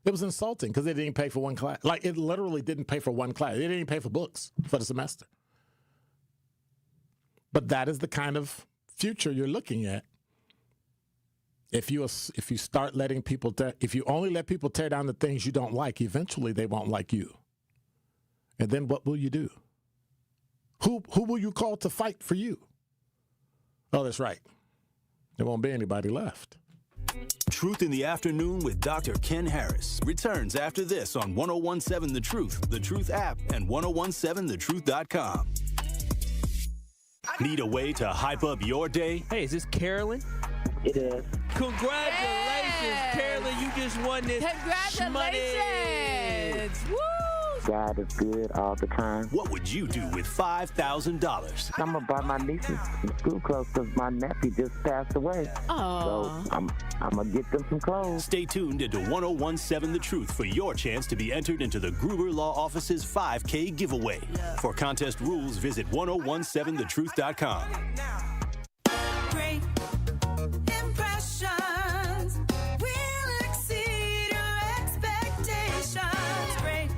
It was insulting because they didn't pay for one class. Like, it literally didn't pay for one class. They didn't even pay for books for the semester. But that is the kind of future you're looking at. If you start letting people, if you only let people tear down the things you don't like, eventually they won't like you. And then what will you do? Who will you call to fight for you? Oh, that's right. There won't be anybody left. Truth in the Afternoon with Dr. Ken Harris returns after this on 1017 The Truth, the Truth app, and 1017thetruth.com. Need a way to hype up your day? Hey, is this Carolyn? It is. Congratulations, Carolyn. You just won this. Congratulations. Woo! God is good all the time. What would you do with $5,000? I'm going to buy my nieces some school clothes because my nephew just passed away. Oh. So I'm going to get them some clothes. Stay tuned into 1017 The Truth for your chance to be entered into the Gruber Law Office's 5K giveaway. For contest rules, visit 1017thetruth.com. Great impressions will exceed your expectations. Great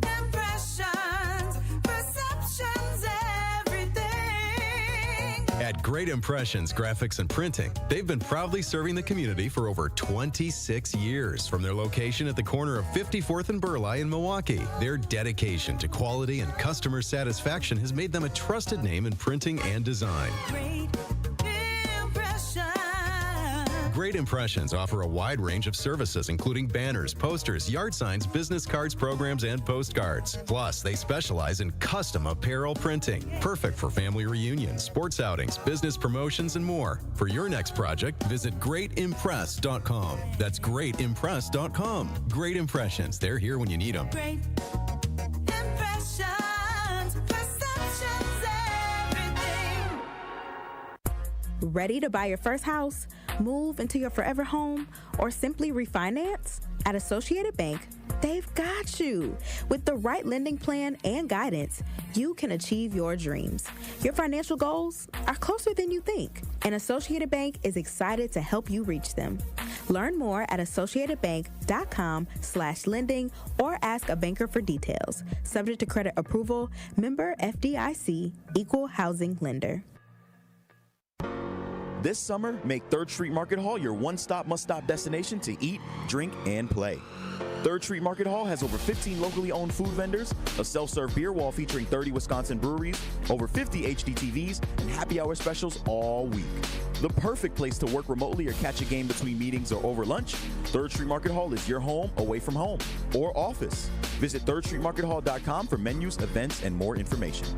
impressions, perceptions, everything. At Great Impressions Graphics and Printing, they've been proudly serving the community for over 26 years. From their location at the corner of 54th and Burleigh in Milwaukee, their dedication to quality and customer satisfaction has made them a trusted name in printing and design. Great Impressions offer a wide range of services, including banners, posters, yard signs, business cards, programs, and postcards. Plus, they specialize in custom apparel printing, perfect for family reunions, sports outings, business promotions, and more. For your next project, visit greatimpress.com. That's greatimpress.com. Great Impressions. They're here when you need them. Great impressions, perceptions, everything. Ready to buy your first house, move into your forever home, or simply refinance? At Associated Bank, they've got you. With the right lending plan and guidance, you can achieve your dreams. Your financial goals are closer than you think, and Associated Bank is excited to help you reach them. Learn more at associatedbank.com/lending or ask a banker for details. Subject to credit approval, member FDIC, equal housing lender. This summer, make 3rd Street Market Hall your one-stop, must-stop destination to eat, drink, and play. 3rd Street Market Hall has over 15 locally owned food vendors, a self-serve beer wall featuring 30 Wisconsin breweries, over 50 HDTVs, and happy hour specials all week. The perfect place to work remotely or catch a game between meetings or over lunch, 3rd Street Market Hall is your home away from home or office. Visit thirdstreetmarkethall.com for menus, events, and more information.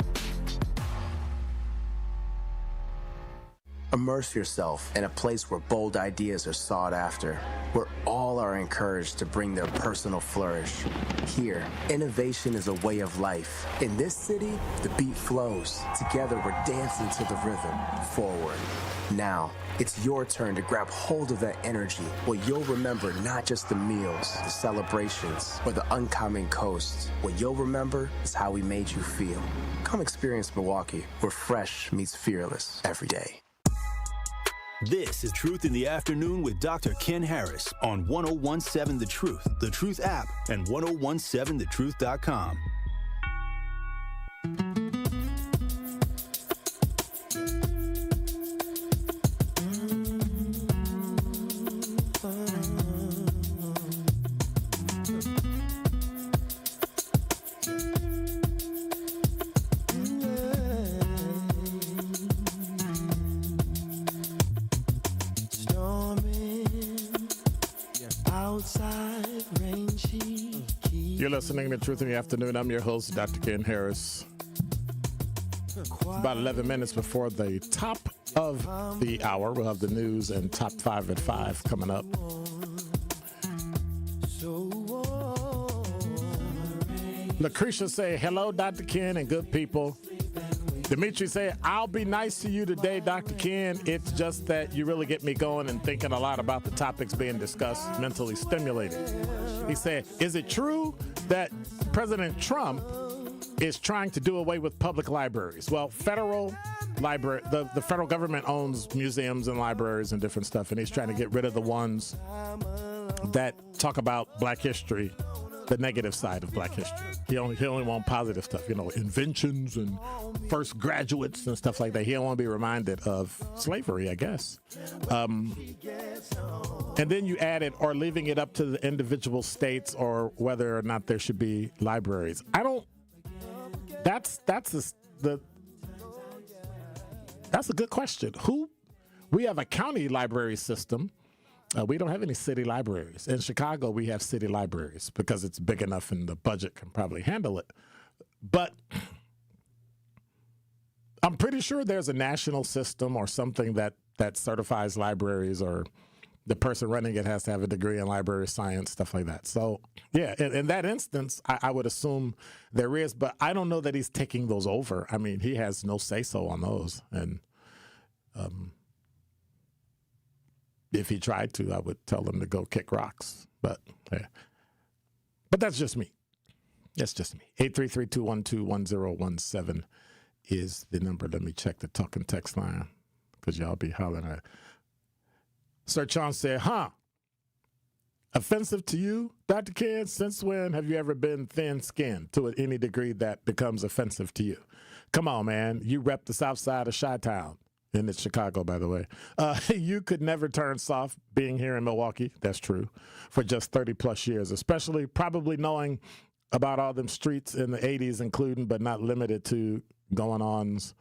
Immerse yourself in a place where bold ideas are sought after, where all are encouraged to bring their personal flourish. Here, innovation is a way of life. In this city, the beat flows. Together, we're dancing to the rhythm. Forward. Now, it's your turn to grab hold of that energy, where you'll remember not just the meals, the celebrations, or the uncommon coast. What you'll remember is how we made you feel. Come experience Milwaukee, where fresh meets fearless every day. This is Truth in the Afternoon with Dr. Ken Harris on 1017 The Truth app, and 1017thetruth.com. You're listening to Truth in the Afternoon. I'm your host, Dr. Ken Harris. About 11 minutes before the top of the hour, we'll have the news and top 5 at 5 coming up. Lucretia say, hello, Dr. Ken and good people. Dimitri say, I'll be nice to you today, Dr. Ken. It's just that you really get me going and thinking a lot about the topics being discussed, mentally stimulated. He said, is it true that President Trump is trying to do away with public libraries? Well, federal library, the federal government owns museums and libraries and different stuff, and he's trying to get rid of the ones that talk about Black history, the negative side of Black history. He only wants positive stuff, inventions and first graduates and stuff like that. He don't want to be reminded of slavery, I guess. And then you added, or leaving it up to the individual states, or whether or not there should be libraries. That's a good question. We have a county library system. We don't have any city libraries. In Chicago, we have city libraries because it's big enough and the budget can probably handle it. But I'm pretty sure there's a national system or something that certifies libraries, or the person running it has to have a degree in library science, stuff like that. So, yeah, in that instance, I would assume there is, but I don't know that he's taking those over. I mean, he has no say-so on those. And if he tried to, I would tell him to go kick rocks. But that's just me. That's just me. 833-212-1017 is the number. Let me check the talk and text line, because y'all be hollering at it. Sir Chon said, offensive to you, Dr. Ken? Since when have you ever been thin-skinned to any degree that becomes offensive to you? Come on, man. You rep the south side of Chi-Town. And it's Chicago, by the way. You could never turn soft being here in Milwaukee. That's true. For just 30 plus years, especially probably knowing about all them streets in the 80s, including but not limited to going-ons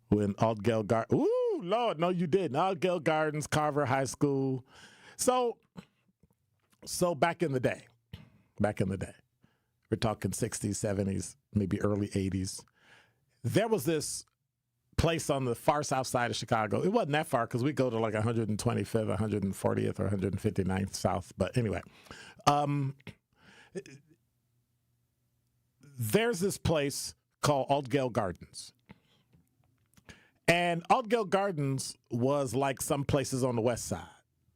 when Altgeld Gardens. Ooh, Lord, no, you didn't. Altgeld Gardens, Carver High School. So back in the day, we're talking 60s, 70s, maybe early 80s, there was this place on the far south side of Chicago. It wasn't that far because we go to like 125th, 140th, or 159th south. But anyway, there's this place called Altgeld Gardens. And Altgeld Gardens was like some places on the west side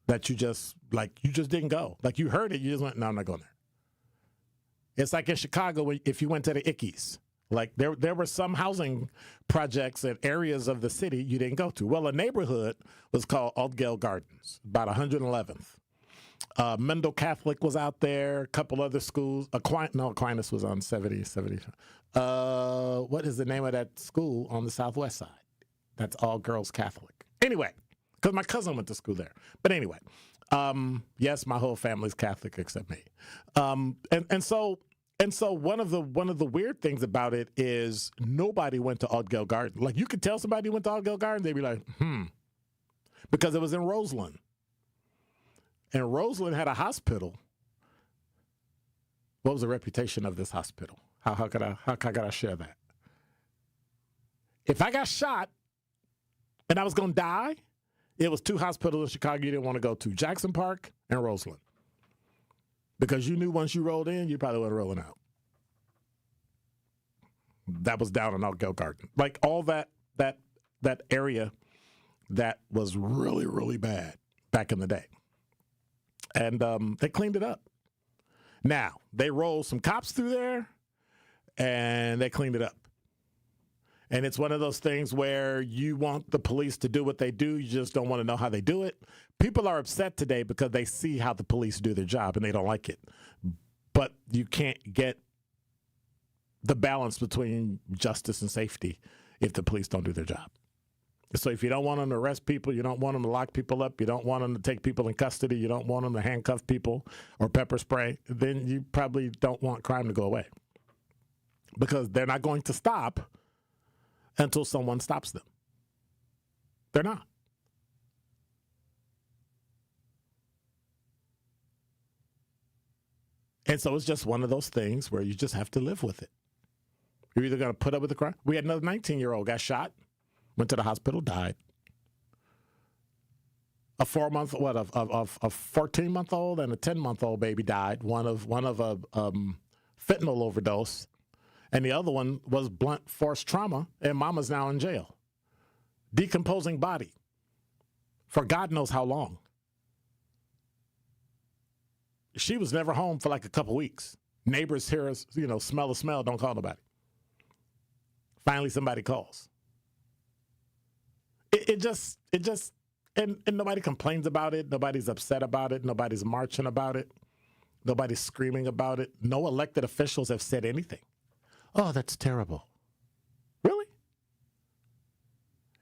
that you just didn't go. Like you heard it, you just went, no, I'm not going there. It's like in Chicago, if you went to the Ickies. Like there were some housing projects and areas of the city you didn't go to. Well, a neighborhood was called Altgeld Gardens, about 111th. Mendel Catholic was out there, a couple other schools. Aquinas was on 70. What is the name of that school on the southwest side? That's all girls Catholic. Anyway, because my cousin went to school there. But anyway, yes, my whole family's Catholic except me. And so one of the weird things about it is nobody went to Altgeld Garden. Like you could tell somebody went to Altgeld Garden, they'd be like, because it was in Roseland. And Roseland had a hospital. What was the reputation of this hospital? How could I share that? If I got shot and I was going to die, it was 2 hospitals in Chicago you didn't want to go to, Jackson Park and Roseland. Because you knew once you rolled in, you probably wasn't rolling out. That was down in Oakdale Garden. Like all that area that was really, really bad back in the day. And they cleaned it up. Now, they rolled some cops through there, and they cleaned it up. And it's one of those things where you want the police to do what they do. You just don't want to know how they do it. People are upset today because they see how the police do their job, and they don't like it. But you can't get the balance between justice and safety if the police don't do their job. So if you don't want them to arrest people, you don't want them to lock people up, you don't want them to take people in custody, you don't want them to handcuff people or pepper spray, then you probably don't want crime to go away. Because they're not going to stop until someone stops them. They're not. And so it's just one of those things where you just have to live with it. You're either going to put up with the crime. We had another 19-year-old got shot, went to the hospital, died. A 14-month-old and a 10-month-old baby died. One of a fentanyl overdose, and the other one was blunt force trauma. And mama's now in jail, decomposing body for God knows how long. She was never home for like a couple weeks. Neighbors hear us, smell the smell. Don't call nobody. Finally, somebody calls. It just, and nobody complains about it. Nobody's upset about it. Nobody's marching about it. Nobody's screaming about it. No elected officials have said anything. Oh, that's terrible. Really?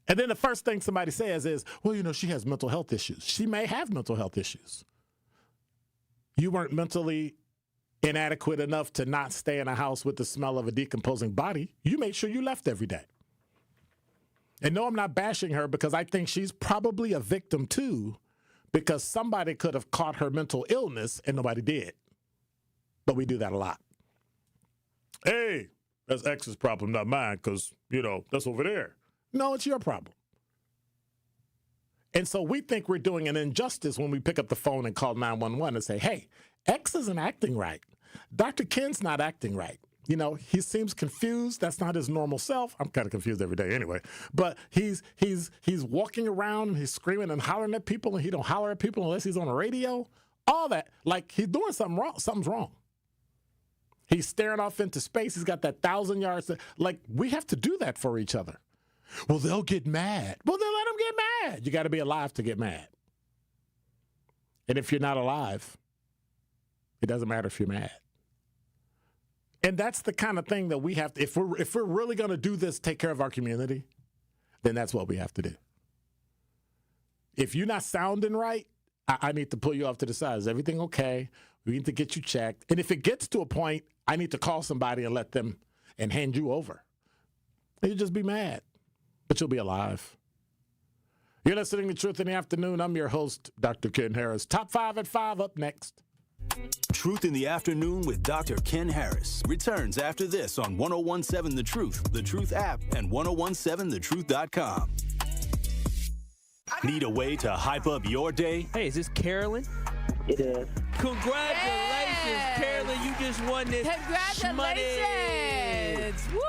And then the first thing somebody says is, well, she has mental health issues. She may have mental health issues. You weren't mentally inadequate enough to not stay in a house with the smell of a decomposing body. You made sure you left every day. And no, I'm not bashing her because I think she's probably a victim too, because somebody could have caught her mental illness and nobody did. But we do that a lot. Hey, that's X's problem, not mine, because, that's over there. No, it's your problem. And so we think we're doing an injustice when we pick up the phone and call 911 and say, hey, X isn't acting right. Dr. Ken's not acting right. He seems confused. That's not his normal self. I'm kind of confused every day anyway. But he's walking around and he's screaming and hollering at people, and he don't holler at people unless he's on the radio. All that, like he's doing something wrong. Something's wrong. He's staring off into space. He's got that 1,000 yards. Like, we have to do that for each other. Well, they'll get mad. Well, then let them get mad. You got to be alive to get mad. And if you're not alive, it doesn't matter if you're mad. And that's the kind of thing that we have to, if we're really going to do this, take care of our community, then that's what we have to do. If you're not sounding right, I need to pull you off to the side. Is everything okay? We need to get you checked. And if it gets to a point, I need to call somebody and let them and hand you over. And you'll just be mad, but you'll be alive. You're listening to Truth in the Afternoon. I'm your host, Dr. Ken Harris. Top 5 at 5 up next. Truth in the Afternoon with Dr. Ken Harris returns after this on 1017 The Truth app, and 1017thetruth.com. Need a way to hype up your day? Hey, is this Carolyn? It is. Congratulations, Carolyn. You just won this. Congratulations. Woo!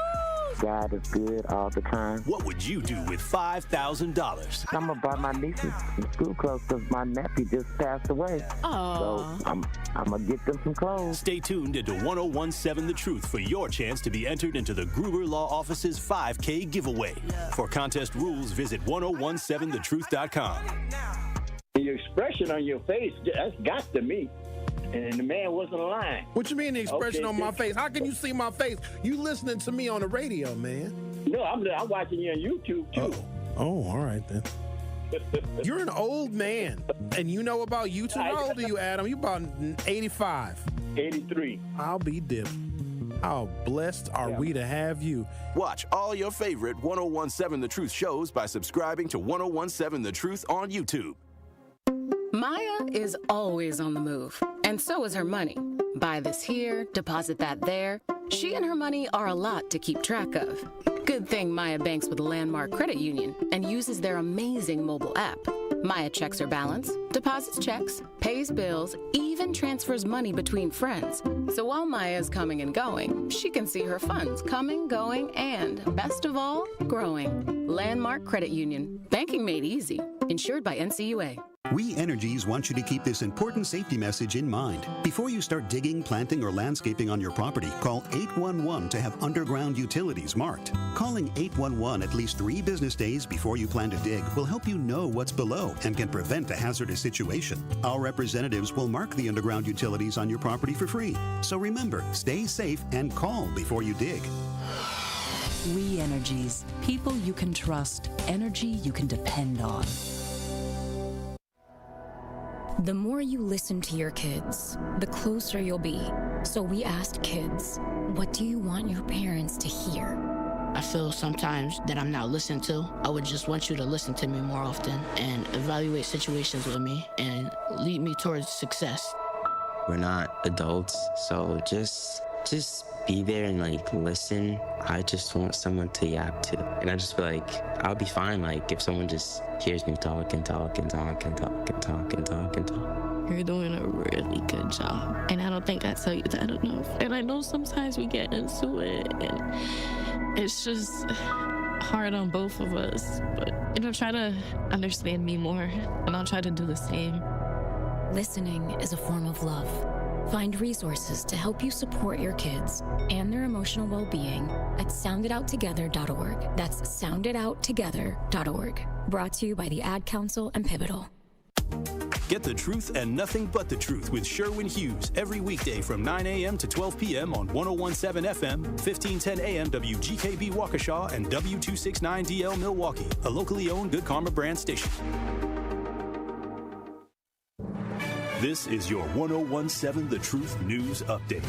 God is good all the time. What would you do with $5,000? I'm going to buy my nieces some school clothes because my nephew just passed away. Aww. So I'm going to get them some clothes. Stay tuned into 1017 The Truth for your chance to be entered into the Gruber Law Office's 5K giveaway. For contest rules, visit 1017thetruth.com. The expression on your face, that's got to me. And the man wasn't lying. What you mean the expression on my face? How can you see my face? You listening to me on the radio, man. No, I'm watching you on YouTube, too. Oh, all right, then. You're an old man, and you know about YouTube. How old are you, Adam? You about 85. 83. I'll be dipped. How blessed are we to have you. Watch all your favorite 1017 The Truth shows by subscribing to 1017 The Truth on YouTube. Maya is always on the move, and so is her money. Buy this here, deposit that there. She and her money are a lot to keep track of. Good thing Maya banks with Landmark Credit Union and uses their amazing mobile app. Maya checks her balance, deposits checks, pays bills, even transfers money between friends. So while Maya is coming and going, she can see her funds coming, going, and, best of all, growing. Landmark Credit Union. Banking made easy. Insured by NCUA. We Energies want you to keep this important safety message in mind. Before you start digging, planting, or landscaping on your property, call 811 to have underground utilities marked. Calling 811 at least 3 business days before you plan to dig will help you know what's below and can prevent a hazardous situation. Our representatives will mark the underground utilities on your property for free. So remember, stay safe and call before you dig. We Energies. People you can trust. Energy you can depend on. The more you listen to your kids, the closer you'll be. So we asked kids, what do you want your parents to hear? I feel sometimes that I'm not listened to. I would just want you to listen to me more often and evaluate situations with me and lead me towards success. We're not adults, so just be there and listen. I just want someone to yap to. And I just feel like I'll be fine if someone just hears me talk and talk and talk and talk and talk and talk and talk. You're doing a really good job. And I don't think I tell you that enough. And I know sometimes we get into it and it's just hard on both of us. But try to understand me more and I'll try to do the same. Listening is a form of love. Find resources to help you support your kids and their emotional well-being at sounditouttogether.org. That's sounditouttogether.org. Brought to you by the Ad Council and Pivotal. Get the truth and nothing but the truth with Sherwin Hughes every weekday from 9 a.m. to 12 p.m. on 101.7 FM, 1510 a.m. WGKB Waukesha, and W269DL Milwaukee, a locally owned Good Karma brand station. This is your 101.7 The Truth News Update.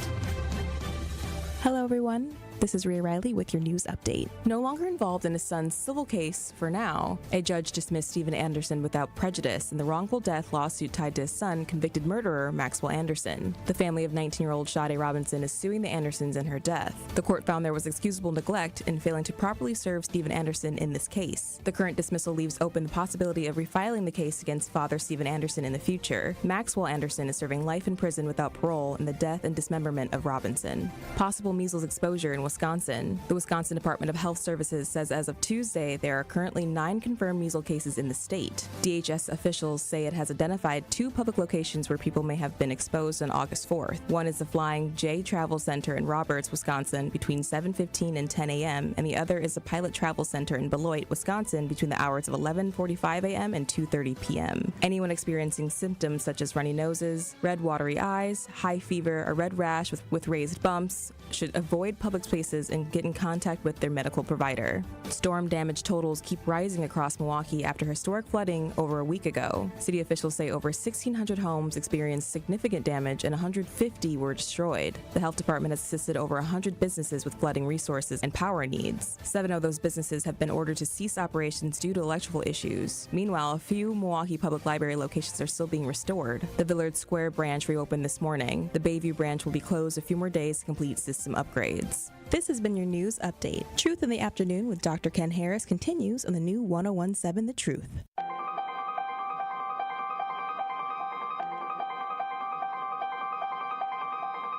Hello, everyone. This is Rhea Riley with your news update. No longer involved in his son's civil case for now, a judge dismissed Steven Anderson without prejudice in the wrongful death lawsuit tied to his son, convicted murderer Maxwell Anderson. The family of 19-year-old Sade Robinson is suing the Andersons in her death. The court found there was excusable neglect in failing to properly serve Steven Anderson in this case. The current dismissal leaves open the possibility of refiling the case against father Steven Anderson in the future. Maxwell Anderson is serving life in prison without parole in the death and dismemberment of Robinson. Possible measles exposure in Wisconsin. The Wisconsin Department of Health Services says as of Tuesday, there are currently 9 confirmed measles cases in the state. DHS officials say it has identified 2 public locations where people may have been exposed on August 4th. One is the Flying J Travel Center in Roberts, Wisconsin, between 7:15 and 10 a.m., and the other is the Pilot Travel Center in Beloit, Wisconsin, between the hours of 11:45 a.m. and 2:30 p.m. Anyone experiencing symptoms such as runny noses, red watery eyes, high fever, a red rash with raised bumps should avoid public spaces and get in contact with their medical provider. Storm damage totals keep rising across Milwaukee after historic flooding over a week ago. City officials say over 1,600 homes experienced significant damage and 150 were destroyed. The health department has assisted over 100 businesses with flooding resources and power needs. 7 of those businesses have been ordered to cease operations due to electrical issues. Meanwhile, a few Milwaukee Public Library locations are still being restored. The Villard Square branch reopened this morning. The Bayview branch will be closed a few more days to complete system upgrades. This has been your news update. Truth in the Afternoon with Dr. Ken Harris continues on the new 101.7 The Truth.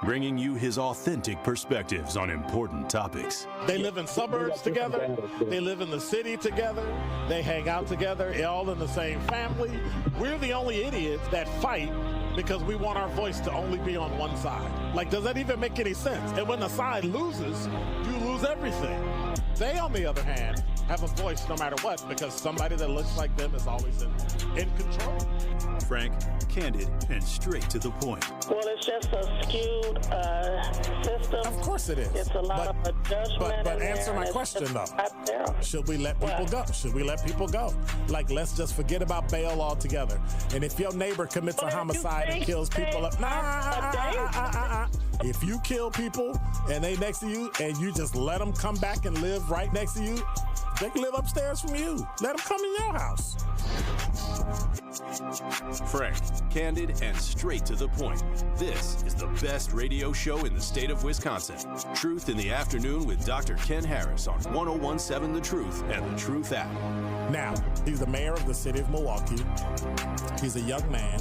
Bringing you his authentic perspectives on important topics. They live in suburbs together. They live in the city together. They hang out together, all in the same family. We're the only idiots that fight because we want our voice to only be on one side. Does that even make any sense? And when the side loses, you lose everything. They, on the other hand, have a voice no matter what because somebody that looks like them is always in control. Frank, candid, and straight to the point. Well, it's just a skewed system. Of course it is. It's a lot of judgment. But answer my question, though. Should we let people go? Should we let people go? Let's just forget about bail altogether. And if your neighbor commits a homicide and kills people up, if you kill people and they next to you and you just let them come back and live right next to you, They can live upstairs from you. Let them come in your house. Frank, candid, and straight to the point. This is the best radio show in the state of Wisconsin. Truth in the Afternoon with Dr. Ken Harris on 101.7 The Truth and The Truth app. Now, he's the mayor of the city of Milwaukee. He's a young man.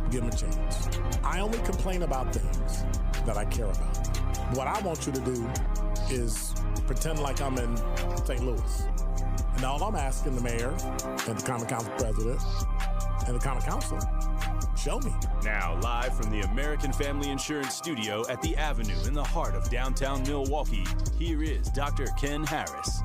Give him a chance. I only complain about things that I care about. What I want you to do is pretend like I'm in St. Louis. And all I'm asking the mayor and the Common Council president and the Common Council, show me. Now, live from the American Family Insurance Studio at the Avenue in the heart of downtown Milwaukee, here is Dr. Ken Harris.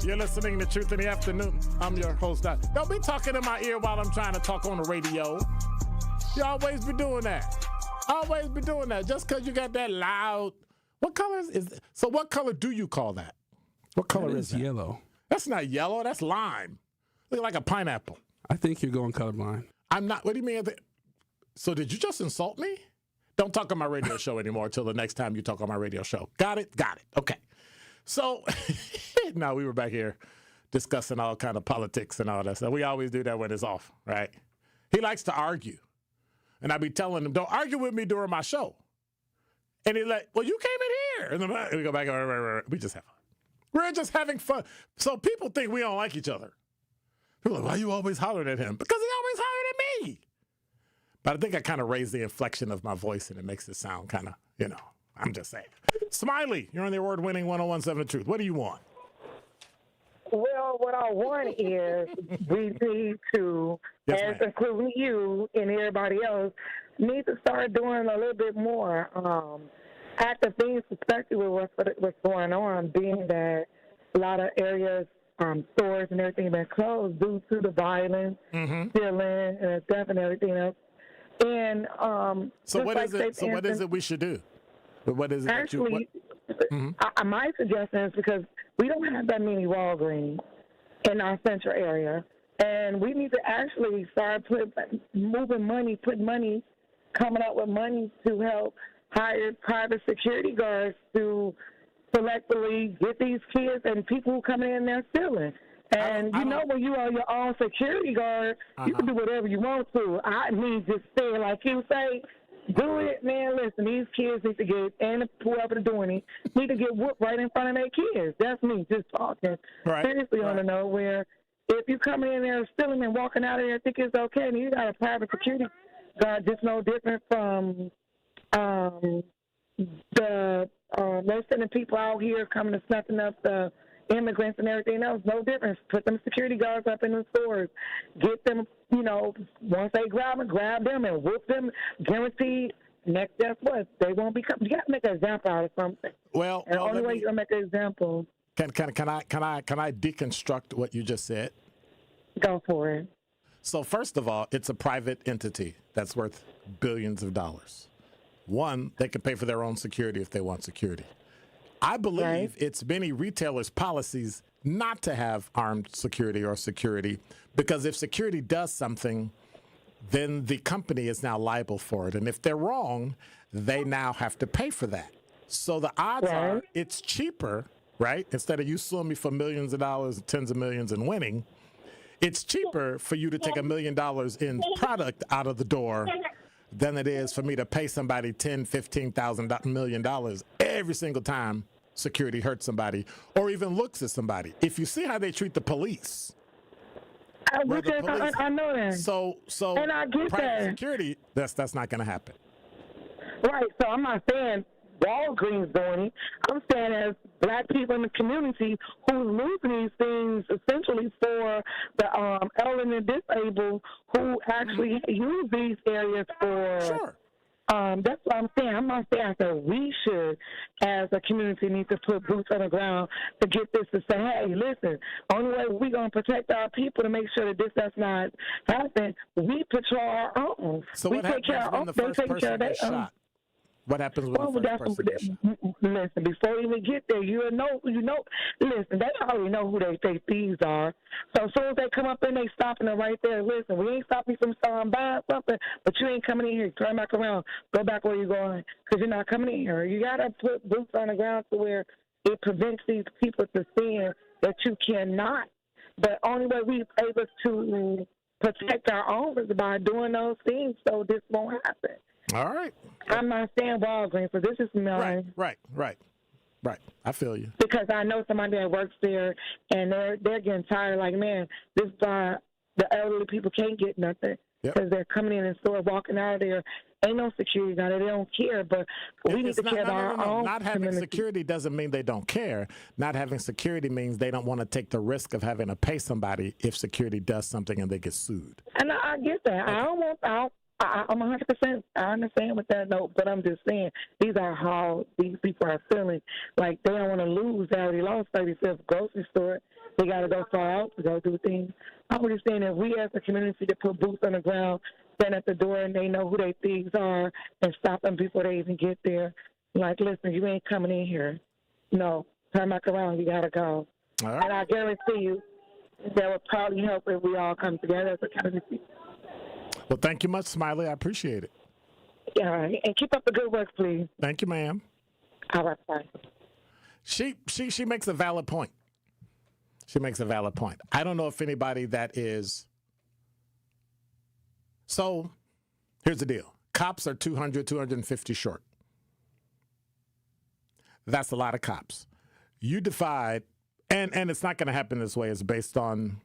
You're listening to Truth in the Afternoon. I'm your host, Doc. Don't be talking in my ear while I'm trying to talk on the radio. You always be doing that. Always be doing that. Just because you got that loud. What color is it? So what color do you call that? What color is that? Yellow. That's not yellow. That's lime. Look like a pineapple. I think you're going colorblind. I'm not. What do you mean? So did you just insult me? Don't talk on my radio show anymore until the next time you talk on my radio show. Got it? Got it. Okay. So now we were back here discussing all kind of politics and all that stuff. We always do that when it's off, right? He likes to argue. And I be telling him, don't argue with me during my show. And he's like, well, you came in here. And then we go back, we just have fun. We're just having fun. So people think we don't like each other. People are like, why are you always hollering at him? Because he always hollered at me. But I think I kind of raised the inflection of my voice and it makes it sound kind of, I'm just saying. Smiley, you're on the award-winning 101.7 The Truth. What do you want? Well, what I want is we need to, including you and everybody else, need to start doing a little bit more active things, especially with what's going on, being that a lot of areas, stores and everything have been closed due to the violence, stealing, and theft and everything else. And so what is it? So what is it we should do? But what is it? Actually, my suggestion is because we don't have that many Walgreens in our central area, and we need to actually start putting money, coming up with money to help hire private security guards to selectively get these kids and people who come in there stealing. And when you are your own security guard, you can do whatever you want to. I mean, just say, like you say, do it, man. Listen, these kids need to get, and whoever doing it, need to get whooped right in front of their kids. That's me just talking. Seriously on the note where if you come in there stealing and walking out of there, think it's okay, and you got a private security guard, just no different from they're sending people out here coming to snuffing up the immigrants and everything else. No difference. Put them security guards up in the stores. Get them, once they grab them and whoop them. Guaranteed. Next, guess what? They won't be. You got to make an example out of something. Well, and the only way you're gonna make an example. Can I deconstruct what you just said? Go for it. So first of all, it's a private entity that's worth billions of dollars. One, they can pay for their own security if they want security. I believe it's many retailers' policies not to have armed security or security because if security does something, then the company is now liable for it. And if they're wrong, they now have to pay for that. So the odds are it's cheaper, right? Instead of you suing me for millions of dollars, tens of millions and winning, it's cheaper for you to take $1 million in product out of the door than it is for me to pay somebody $10,000, $15,000, $1 million every single time security hurts somebody or even looks at somebody. If you see how they treat the police. I know that. So and I get private that. security, that's not going to happen. Right. So I'm not saying Walgreens doing it. I'm saying as black people in the community who's losing these things essentially for the elderly and disabled who actually use these areas for That's what I'm saying. I'm not saying that we should, as a community, need to put boots on the ground to get this to say, hey, listen, only way we're going to protect our people to make sure that this does not happen, we patrol our own. So we what take care happens when of the they first take care person of their gets own. shot? What happens when the first person gets shot? Listen, before you even get there, you know, listen, they already know who they thieves are. So as soon as they come up and they stopping them right there, listen, we ain't stopping you from buying something, but you ain't coming in here. Turn back around. Go back where you're going because you're not coming in here. You got to put boots on the ground to where it prevents these people from seeing that you cannot. But only way we're able to protect our own is by doing those things so this won't happen. All right. I'm not saying Walgreens, but this is mine. Right. I feel you. Because I know somebody that works there, and they're getting tired. Like, man, this is why the elderly people can't get nothing because they're coming in and store, walking out of there. Ain't no security down there. They don't care, but we need to care about our own. Not having security doesn't mean they don't care. Not having security means they don't want to take the risk of having to pay somebody if security does something and they get sued. And I get that. Okay. I'm 100%. I understand with that note, but I'm just saying these are how these people are feeling. Like they don't want to lose. They already lost 35th grocery store. They got to go far out to go do things. I'm just saying that we as a community to put boots on the ground, stand at the door, and they know who their thieves are and stop them before they even get there. Like, listen, you ain't coming in here. No, turn back around. You got to go. All right. And I guarantee you that would probably help if we all come together as a community. Well, thank you much, Smiley. I appreciate it. All right. And keep up the good work, please. Thank you, ma'am. All right, bye. She makes a valid point. She makes a valid point. I don't know if anybody that is. So here's the deal. Cops are 200, 250 short. That's a lot of cops. You divide, and it's not going to happen this way. It's based on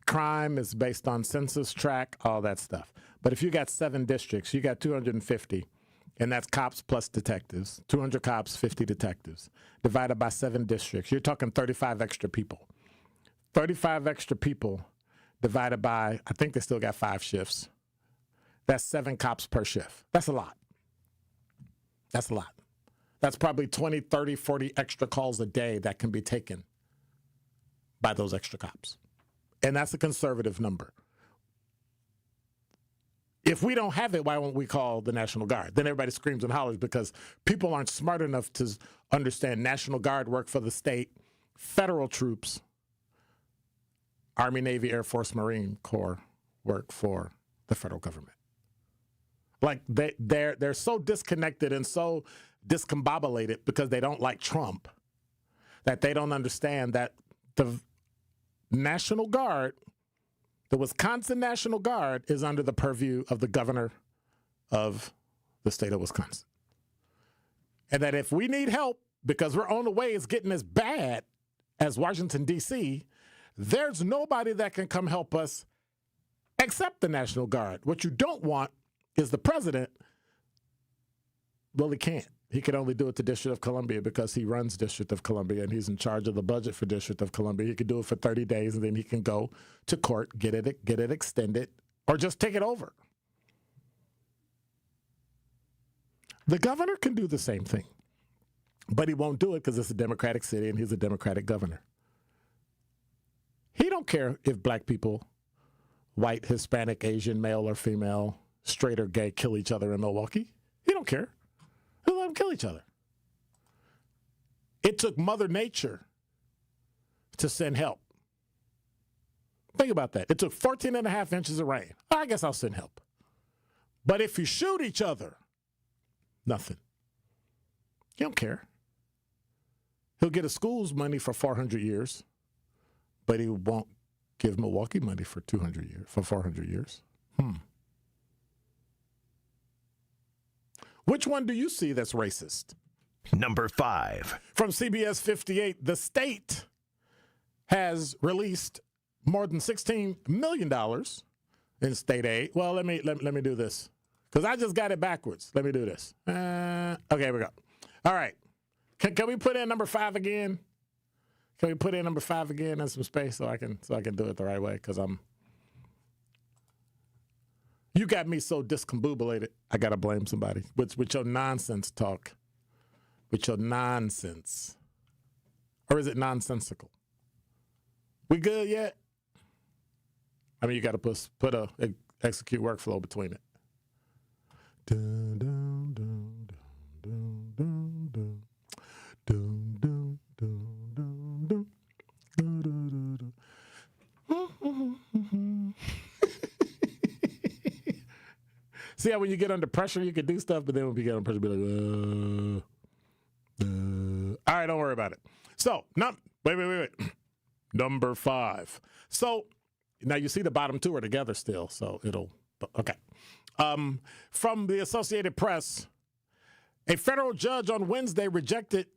crime, it's based on census tract, all that stuff. But if you got 7 districts, you got 250, and that's cops plus detectives. 200 cops, 50 detectives. Divided by 7 districts, you're talking 35 extra people. 35 extra people divided by, I think they still got 5 shifts. That's 7 cops per shift. That's a lot. That's a lot. That's probably 20, 30, 40 extra calls a day that can be taken by those extra cops. And that's a conservative number. If we don't have it, why won't we call the National Guard? Then everybody screams and hollers because people aren't smart enough to understand National Guard work for the state, federal troops, Army, Navy, Air Force, Marine Corps work for the federal government. Like they're so disconnected and so discombobulated because they don't like Trump that they don't understand that the National Guard, the Wisconsin National Guard, is under the purview of the governor of the state of Wisconsin. And that if we need help because we're on the way, it's getting as bad as Washington, D.C., there's nobody that can come help us except the National Guard. What you don't want is the president. Well, he can't. He can only do it to District of Columbia because he runs District of Columbia and he's in charge of the budget for District of Columbia. He could do it for 30 days and then he can go to court, get it extended, or just take it over. The governor can do the same thing, but he won't do it because it's a Democratic city and he's a Democratic governor. He don't care if black people, white, Hispanic, Asian, male or female, straight or gay, kill each other in Milwaukee. He don't care. He'll let them kill each other. It took Mother Nature to send help. Think about that. It took 14 and a half inches of rain. I guess I'll send help. But if you shoot each other, nothing. He don't care. He'll get a school's money for 400 years, but he won't give Milwaukee money for 200 years, for 400 years. Which one do you see that's racist? Number 5. From CBS 58, the state has released more than $16 million in state aid. Well, let me do this because I just got it backwards. Let me do this. Okay, here we go. All right. Can we put in number 5 again? Can we put in number 5 again in some space so I can do it the right way? Because You got me so discombobulated. I got to blame somebody with your nonsense talk. With your nonsense. Or is it nonsensical? We good yet? I mean, you got to put a execute workflow between it. Dun, dun, dun, dun, dun, dun, dun, dun, dun, dun, dun, dun, dun, dun. See how when you get under pressure, you can do stuff, but then when you get under pressure, be like, all right, don't worry about it. So, wait. Number 5. So, now you see the bottom two are together still, so okay. From the Associated Press, a federal judge on Wednesday rejected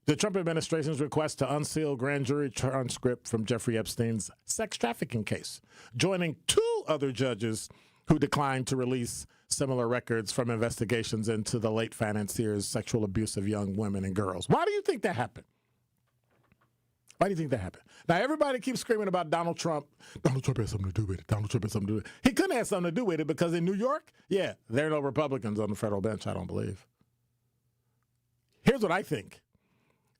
the Trump administration's request to unseal grand jury transcript from Jeffrey Epstein's sex trafficking case, joining 2 other judges who declined to release similar records from investigations into the late financier's sexual abuse of young women and girls. Why do you think that happened? Why do you think that happened? Now, everybody keeps screaming about Donald Trump. Donald Trump had something to do with it. Donald Trump had something to do with it. He couldn't have something to do with it because in New York, there are no Republicans on the federal bench, I don't believe. Here's what I think.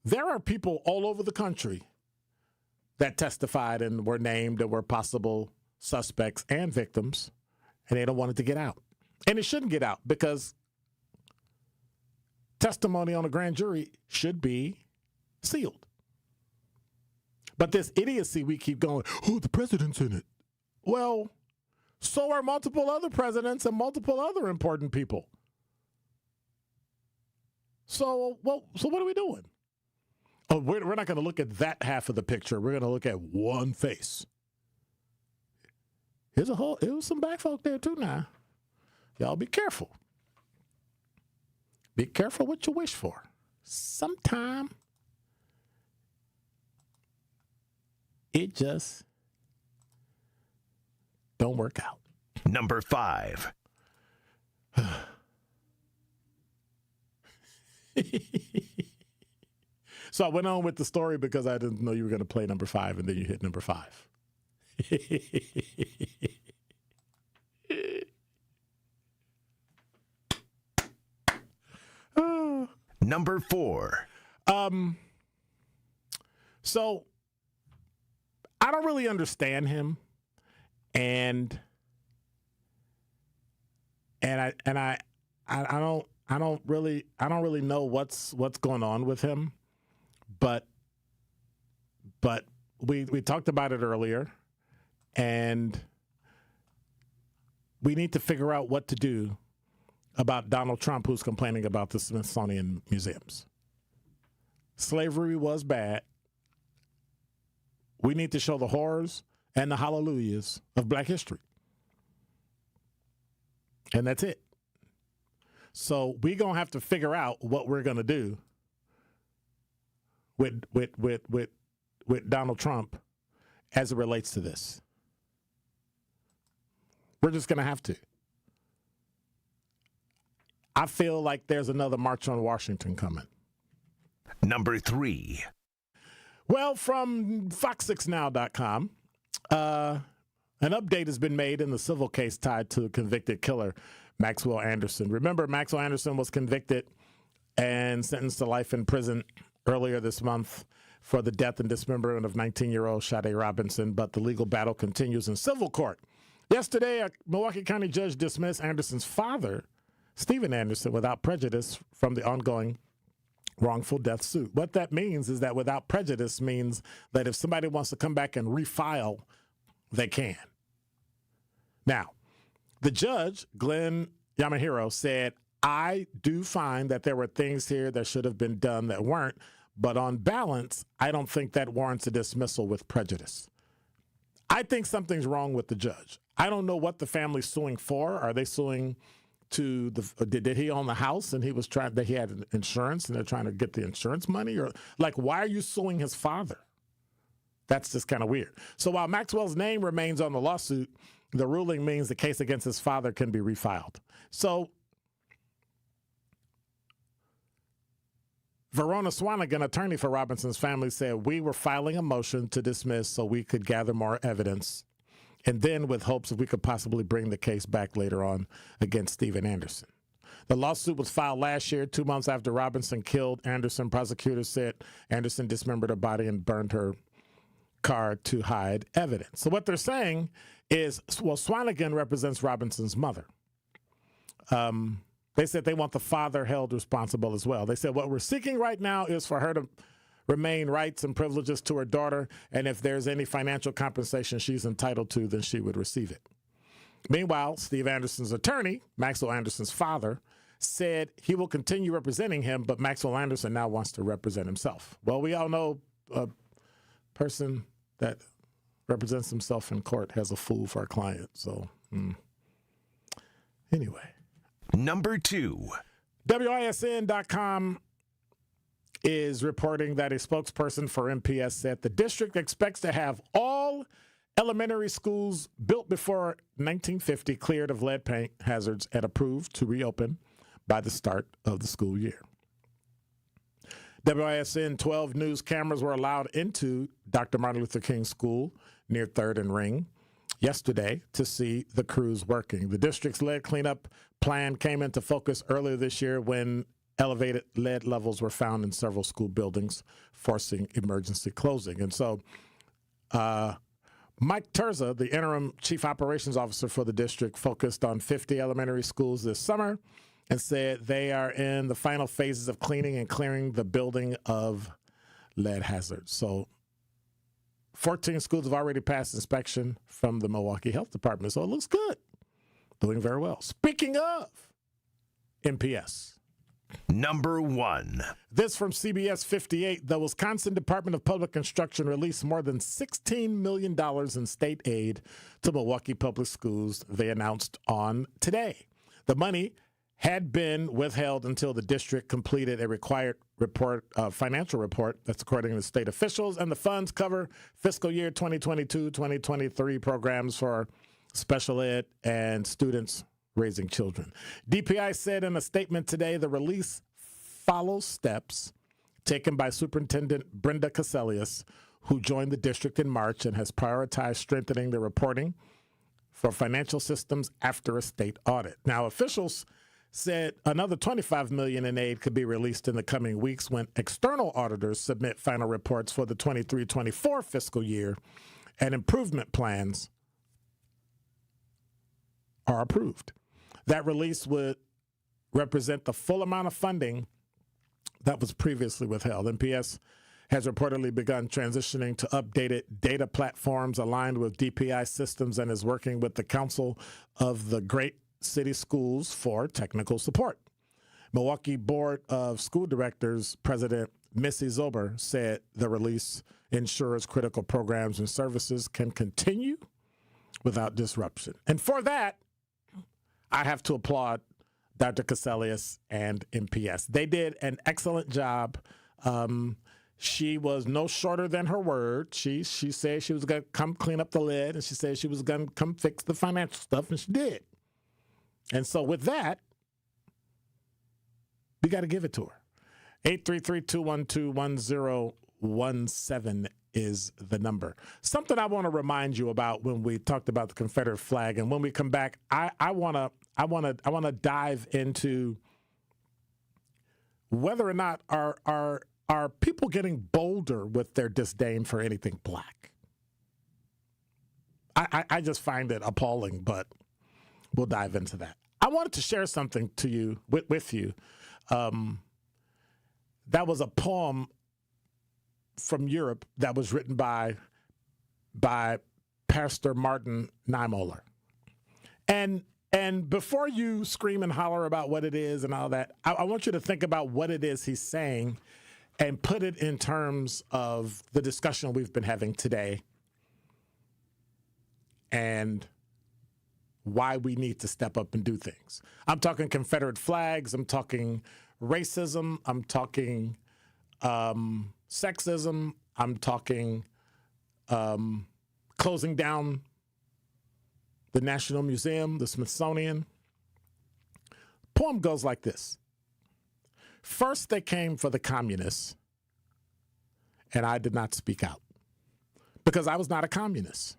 There are people all over the country that testified and were named and were possible suspects and victims, and they don't want it to get out. And it shouldn't get out because testimony on a grand jury should be sealed. But this idiocy, we keep going, the president's in it. Well, so are multiple other presidents and multiple other important people. So what are we doing? Oh, we're not going to look at that half of the picture. We're going to look at one face. It was some black folk there too now. Y'all be careful. Be careful what you wish for. Sometime it just don't work out. Number 5. So I went on with the story because I didn't know you were going to play number 5, and then you hit number 5. Number 4. So I don't really understand him, and I don't really know what's going on with him, but we talked about it earlier, and we need to figure out what to do about Donald Trump, who's complaining about the Smithsonian museums. Slavery was bad. We need to show the horrors and the hallelujahs of black history. And that's it. So we're going to have to figure out what we're going to do with Donald Trump as it relates to this. We're just going to have to. I feel like there's another March on Washington coming. Number 3. Well, from Fox6now.com, an update has been made in the civil case tied to the convicted killer, Maxwell Anderson. Remember, Maxwell Anderson was convicted and sentenced to life in prison earlier this month for the death and dismemberment of 19-year-old Sade Robinson, but the legal battle continues in civil court. Yesterday, a Milwaukee County judge dismissed Anderson's father, Stephen Anderson, without prejudice from the ongoing wrongful death suit. What that means is that without prejudice means that if somebody wants to come back and refile, they can. Now, the judge, Glenn Yamahiro, said, I do find that there were things here that should have been done that weren't, but on balance, I don't think that warrants a dismissal with prejudice. I think something's wrong with the judge. I don't know what the family's suing for. Are they suing to did he own the house and he had insurance and they're trying to get the insurance money? Or like, why are you suing his father? That's just kind of weird. So while Maxwell's name remains on the lawsuit, the ruling means the case against his father can be refiled. So Verona Swanigan, attorney for Robinson's family, said, we were filing a motion to dismiss so we could gather more evidence and then with hopes that we could possibly bring the case back later on against Steven Anderson. The lawsuit was filed last year, 2 months after Robinson killed Anderson. Prosecutors said Anderson dismembered her body and burned her car to hide evidence. So what they're saying is, well, Swanigan represents Robinson's mother. They said they want the father held responsible as well. They said what we're seeking right now is for her to remain rights and privileges to her daughter, and if there's any financial compensation she's entitled to, then she would receive it. Meanwhile, Steve Anderson's attorney, Maxwell Anderson's father, said he will continue representing him, but Maxwell Anderson now wants to represent himself. Well, we all know a person that represents himself in court has a fool for a client. So, anyway. Number 2. WISN.com is reporting that a spokesperson for MPS said the district expects to have all elementary schools built before 1950 cleared of lead paint hazards and approved to reopen by the start of the school year. WISN 12 news cameras were allowed into Dr. Martin Luther King School near 3rd and Ring yesterday to see the crews working. The district's lead cleanup plan came into focus earlier this year when elevated lead levels were found in several school buildings, forcing emergency closing. And so Mike Terza, the interim chief operations officer for the district, focused on 50 elementary schools this summer and said they are in the final phases of cleaning and clearing the building of lead hazards. So 14 schools have already passed inspection from the Milwaukee Health Department, so it looks good. Doing very well. Speaking of MPS. Number 1. This from CBS 58. The Wisconsin Department of Public Instruction released more than $16 million in state aid to Milwaukee public schools, they announced on today. The money had been withheld until the district completed a required financial report. That's according to state officials. And the funds cover fiscal year 2022-2023 programs for special ed and students raising children. DPI said in a statement today the release follows steps taken by Superintendent Brenda Caselius, who joined the district in March and has prioritized strengthening the reporting for financial systems after a state audit. Now, officials said another $25 million in aid could be released in the coming weeks when external auditors submit final reports for the 23-24 fiscal year and improvement plans are approved. That release would represent the full amount of funding that was previously withheld. MPS has reportedly begun transitioning to updated data platforms aligned with DPI systems and is working with the Council of the Great City Schools for technical support. Milwaukee Board of School Directors President Missy Zober said the release ensures critical programs and services can continue without disruption. And for that, I have to applaud Dr. Caselius and MPS. They did an excellent job. She was no shorter than her word. She said she was going to come clean up the lid, and she said she was going to come fix the financial stuff, and she did. And so with that, we got to give it to her. 833-212-1017 is the number. Something I want to remind you about when we talked about the Confederate flag, and when we come back, I want to dive into whether or not are people getting bolder with their disdain for anything black. I just find it appalling, but we'll dive into that. I wanted to share something to you with you. That was a poem from Europe that was written by Pastor Martin Niemöller. And before you scream and holler about what it is and all that, I want you to think about what it is he's saying and put it in terms of the discussion we've been having today and why we need to step up and do things. I'm talking Confederate flags. I'm talking racism. I'm talking sexism. I'm talking closing down the National Museum, the Smithsonian. Poem goes like this. First they came for the communists, and I did not speak out because I was not a communist.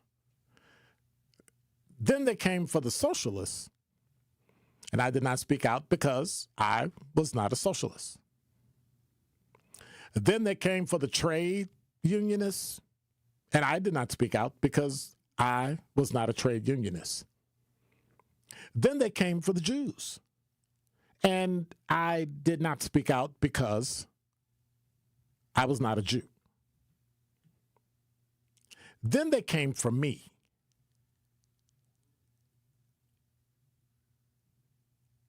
Then they came for the socialists, and I did not speak out because I was not a socialist. Then they came for the trade unionists, and I did not speak out because I was not a trade unionist. Then they came for the Jews, and I did not speak out because I was not a Jew. Then they came for me.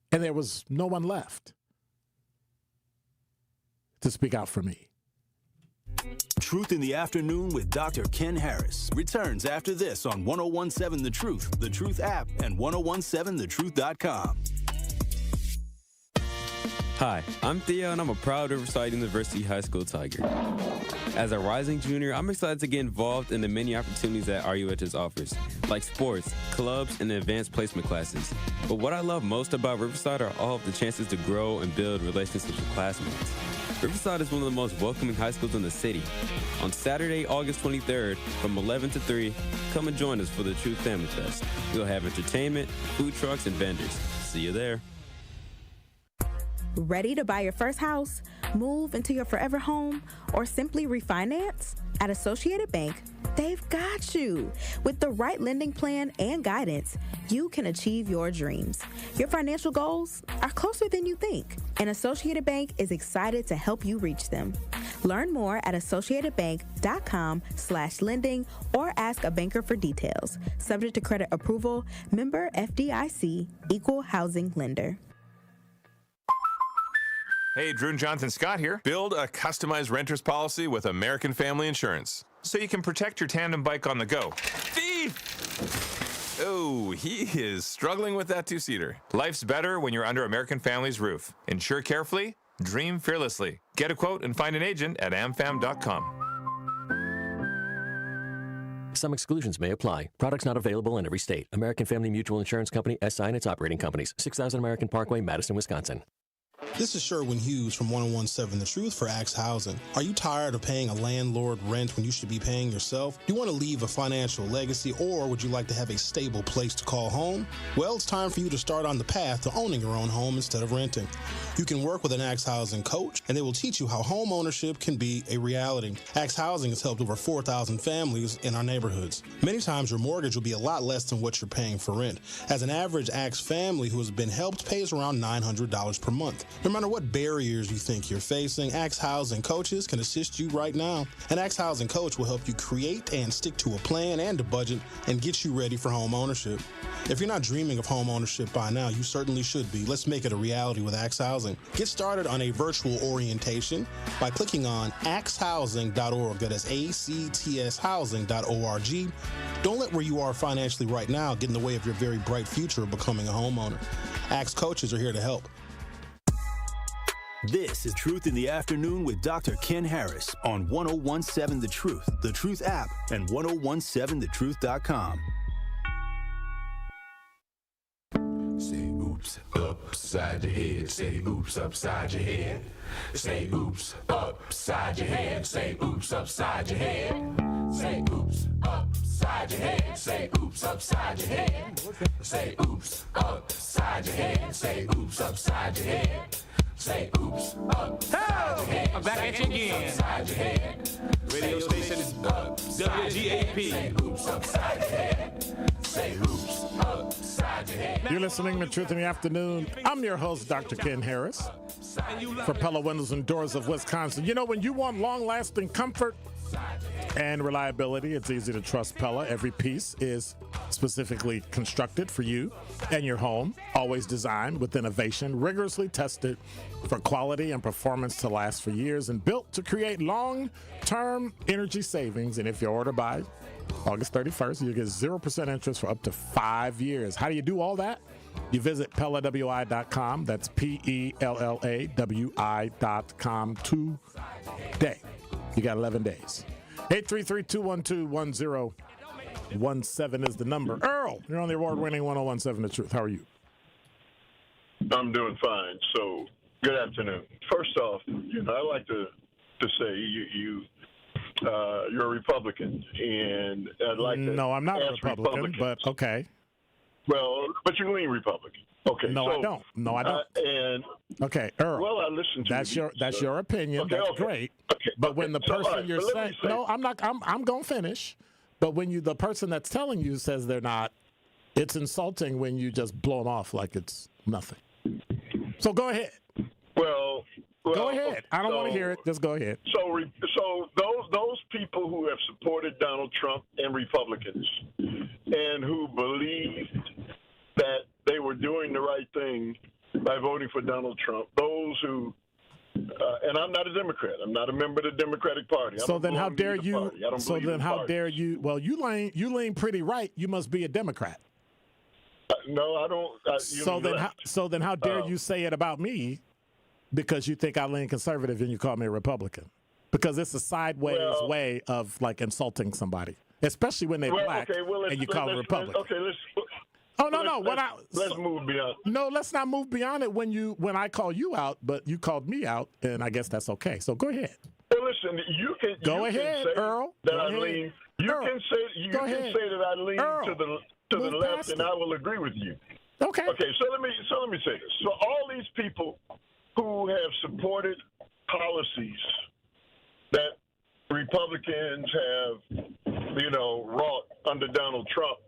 And there was no one left to speak out for me. Truth in the Afternoon with Dr. Ken Harris returns after this on 1017 The Truth app, and 1017thetruth.com. Hi, I'm Theo, and I'm a proud Riverside University High School Tiger. As a rising junior, I'm excited to get involved in the many opportunities that RUHS offers, like sports, clubs, and advanced placement classes. But what I love most about Riverside are all of the chances to grow and build relationships with classmates. Riverside is one of the most welcoming high schools in the city. On Saturday, August 23rd, from 11 to 3, come and join us for the Truth Family Fest. We'll have entertainment, food trucks, and vendors. See you there. Ready to buy your first house, move into your forever home, or simply refinance? At Associated Bank, they've got you. With the right lending plan and guidance, you can achieve your dreams. Your financial goals are closer than you think, and Associated Bank is excited to help you reach them. Learn more at associatedbank.com/lending or ask a banker for details. Subject to credit approval, member FDIC, equal housing lender. Hey, Drew and Jonathan Scott here. Build a customized renter's policy with American Family Insurance so you can protect your tandem bike on the go. Thief! Oh, he is struggling with that two-seater. Life's better when you're under American Family's roof. Insure carefully, dream fearlessly. Get a quote and find an agent at amfam.com. Some exclusions may apply. Products not available in every state. American Family Mutual Insurance Company, SI and its operating companies. 6000 American Parkway, Madison, Wisconsin. This is Sherwin Hughes from 1017 The Truth for Axe Housing. Are you tired of paying a landlord rent when you should be paying yourself? Do you want to leave a financial legacy, or would you like to have a stable place to call home? Well, it's time for you to start on the path to owning your own home instead of renting. You can work with an Axe Housing coach, and they will teach you how home ownership can be a reality. Axe Housing has helped over 4,000 families in our neighborhoods. Many times your mortgage will be a lot less than what you're paying for rent. As an average Axe family who has been helped pays around $900 per month. No matter what barriers you think you're facing, Axe Housing coaches can assist you right now. An Axe Housing coach will help you create and stick to a plan and a budget and get you ready for home ownership. If you're not dreaming of home ownership by now, you certainly should be. Let's make it a reality with Axe Housing. Get started on a virtual orientation by clicking on axhousing.org. That is ACTS housing.org. Don't let where you are financially right now get in the way of your very bright future of becoming a homeowner. Axe coaches are here to help. This is Truth in the Afternoon with Dr. Ken Harris on 1017 The Truth app, and 1017thetruth.com. Say oops upside your head. Say oops upside your head. Say oops upside your head. Say oops upside your head. Say oops upside your head. Say oops upside your head. Say oops upside your head. Say oops upside your head. Say oops upside your head. I'm back at you again. Upside your head. Radio station WGAP. Say oops upside your head. Say oops upside your head. You're listening to Truth in the Afternoon. I'm your host, Dr. Ken Harris, for Pella Windows and Doors of Wisconsin. You know, when you want long-lasting comfort and reliability, it's easy to trust Pella. Every piece is specifically constructed for you and your home, always designed with innovation, rigorously tested for quality and performance to last for years, and built to create long-term energy savings. And if you order by August 31st, you get 0% interest for up to 5 years. How do you do all that? You visit PellaWI.com. That's PellaWI.com today. You got 11 days. 833-212-1017 is the number. Earl, you're on the award-winning 1017 The Truth. How are you? I'm doing fine. So, good afternoon. First off, I like to say you're a Republican, and I'd like to. No, I'm not a Republican, but okay. Well, but you lean Republican. Okay. No, I don't. No, I don't. And okay, Earl. Well, I listen to that's your opinion. Okay, that's okay. great. Okay, but when the person right, you're saying, no, I'm not. I'm going to finish. But when the person that's telling you says they're not, it's insulting when you just blow them off like it's nothing. So go ahead. Well, go ahead. I don't want to hear it. Just go ahead. So those people who have supported Donald Trump and Republicans and who believed that they were doing the right thing by voting for Donald Trump, those who and I'm not a Democrat. I'm not a member of the Democratic Party. So then how dare you? So then how dare you? Well, you lean pretty right. You must be a Democrat. No, I don't. So then how dare you say it about me because you think I lean conservative and you call me a Republican? Because it's a sideways way of like insulting somebody, especially when they're black and you call them Republican. Let's move beyond. No, let's not move beyond it when I call you out, but you called me out, and I guess that's okay. So go ahead. Well, listen, you can go ahead, say Earl. That I lean. You can say that I lean to the left, and I will agree with you. Okay. Okay. So let me say this. So all these people who have supported policies that Republicans have, wrought under Donald Trump,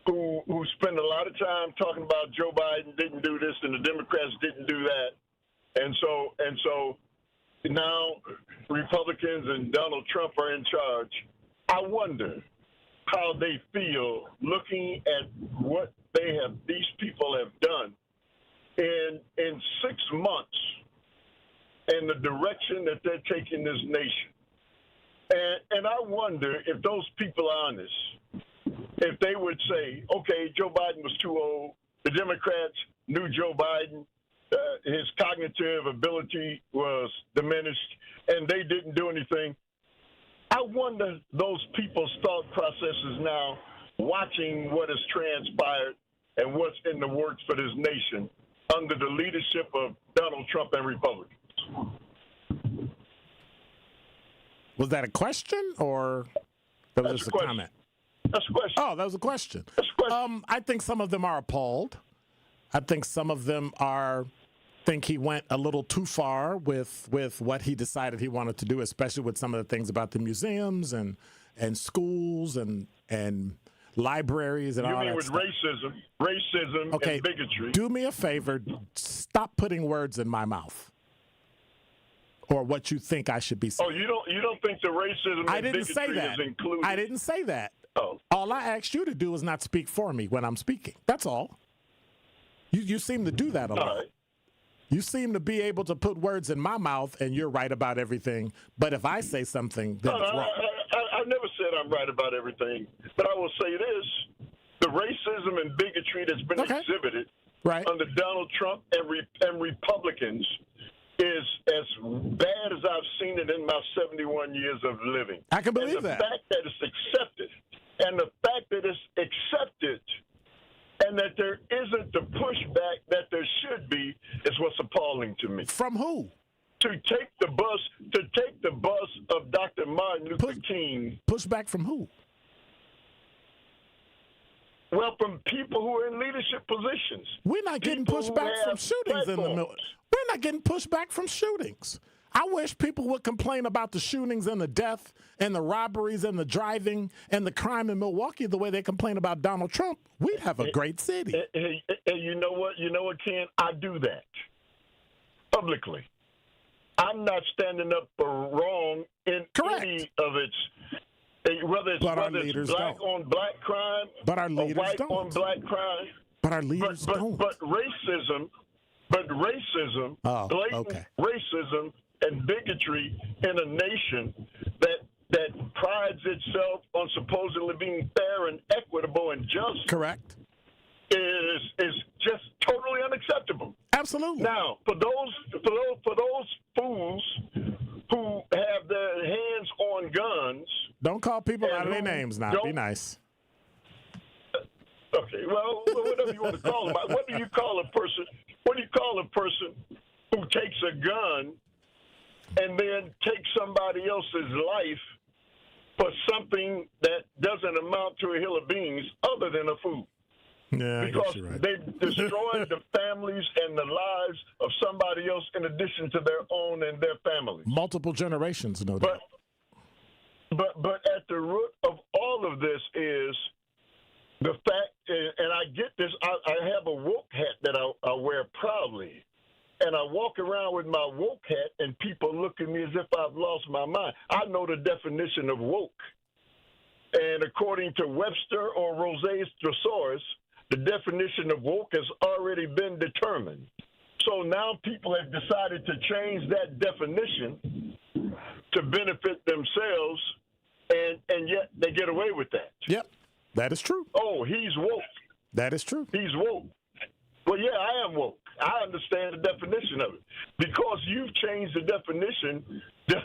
who spend a lot of time talking about Joe Biden didn't do this and the Democrats didn't do that, and so now Republicans and Donald Trump are in charge. I wonder how they feel looking at what these people have done in 6 months and the direction that they're taking this nation. And I wonder if those people are honest, if they would say, okay, Joe Biden was too old, the Democrats knew Joe Biden, his cognitive ability was diminished, and they didn't do anything. I wonder those people's thought processes now, watching what has transpired and what's in the works for this nation under the leadership of Donald Trump and Republicans. Was that a question or that was just a comment? That's a question. Oh, that was a question. I think some of them are appalled. I think some of them think he went a little too far with what he decided he wanted to do, especially with some of the things about the museums and schools and libraries and all that. You mean with racism and bigotry? Do me a favor. Stop putting words in my mouth. Or what you think I should be saying. Oh, you don't think the racism and bigotry is included? I didn't say that. Oh. All I asked you to do is not speak for me when I'm speaking. That's all. You seem to do that a lot. Right. You seem to be able to put words in my mouth and you're right about everything. But if I say something, then it's wrong. I never said I'm right about everything. But I will say this. The racism and bigotry that's been exhibited under Donald Trump and Republicans is as bad as I've seen it in my 71 years of living. I can believe that. The fact that it's accepted, and the fact that it's accepted, and that there isn't the pushback that there should be, is what's appalling to me. From who? To take the bus of Dr. Martin Luther King. Pushback from who? Well, from people who are in leadership positions. We're not getting pushback from shootings in the middle. We're not getting pushback from shootings. I wish people would complain about the shootings and the death and the robberies and the driving and the crime in Milwaukee the way they complain about Donald Trump. We'd have a great city. And you know what? Ken? I do that publicly. I'm not standing up for wrong in any of its, whether it's black on black crime or white on black crime. But our leaders don't. But racism, blatant racism and bigotry in a nation that prides itself on supposedly being fair and equitable and just. Correct. Is just totally unacceptable. Absolutely. Now, for those fools who have their hands on guns, don't call people out of their names now. Be nice. Okay, well, whatever you want to call them. What do you call a person? What do you call a person who takes a gun and then takes somebody else's life for something that doesn't amount to a hill of beans other than a food? Yeah, because you're right. they've destroyed the families and the lives of somebody else in addition to their own and their families. Multiple generations, no doubt. But at the root of all of this is the fact, and I get this, I have a woke hat that I wear proudly. And I walk around with my woke hat, and people look at me as if I've lost my mind. I know the definition of woke. And according to Webster or Rose's Thesaurus, the definition of woke has already been determined. So now people have decided to change that definition to benefit themselves, and yet they get away with that. Yep, that is true. Oh, he's woke. That is true. He's woke. Well, yeah, I am woke. I understand the definition of it. Because you've changed the definition, that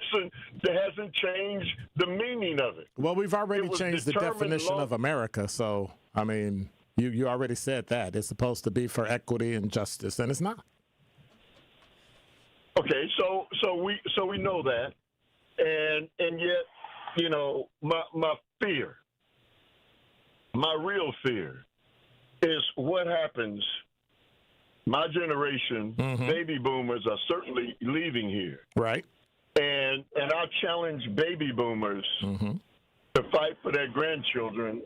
hasn't changed the meaning of it. Well, we've already changed the definition of America. So, I mean, you already said that. It's supposed to be for equity and justice, and it's not. Okay, so we know that. And yet, you know, my fear, my real fear is what happens. My generation, baby boomers, are certainly leaving here. Right. And I challenge baby boomers to fight for their grandchildren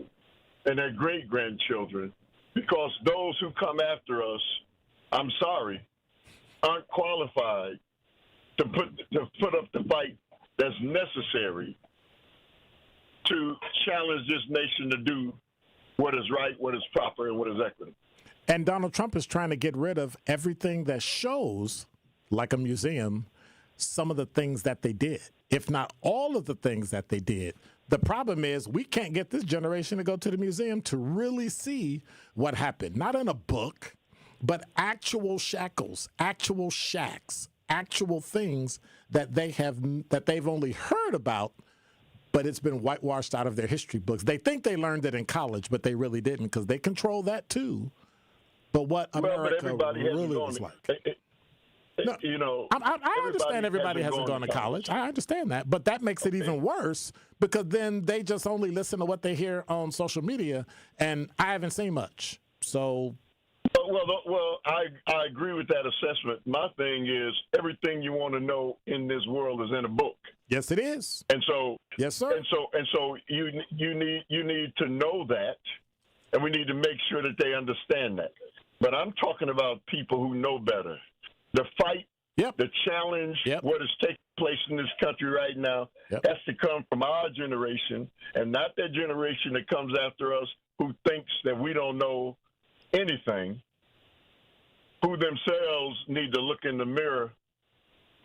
and their great-grandchildren, because those who come after us, I'm sorry, aren't qualified to put up the fight that's necessary to challenge this nation to do what is right, what is proper, and what is equitable. And Donald Trump is trying to get rid of everything that shows, like a museum, some of the things that they did, if not all of the things that they did. The problem is we can't get this generation to go to the museum to really see what happened. Not in a book, but actual shackles, actual shacks, actual things that they've only heard about, but it's been whitewashed out of their history books. They think they learned it in college, but they really didn't, because they control that too. But what America really was like. No, you know, I understand everybody hasn't gone to college. I understand that. But that makes it even worse, because then they just only listen to what they hear on social media, and I haven't seen much. So. Well, I agree with that assessment. My thing is, everything you want to know in this world is in a book. Yes, it is. And so, yes, sir. And so you need to know that, and we need to make sure that they understand that. But I'm talking about people who know better. The fight, the challenge, what is taking place in this country right now has to come from our generation, and not that generation that comes after us who thinks that we don't know anything, who themselves need to look in the mirror,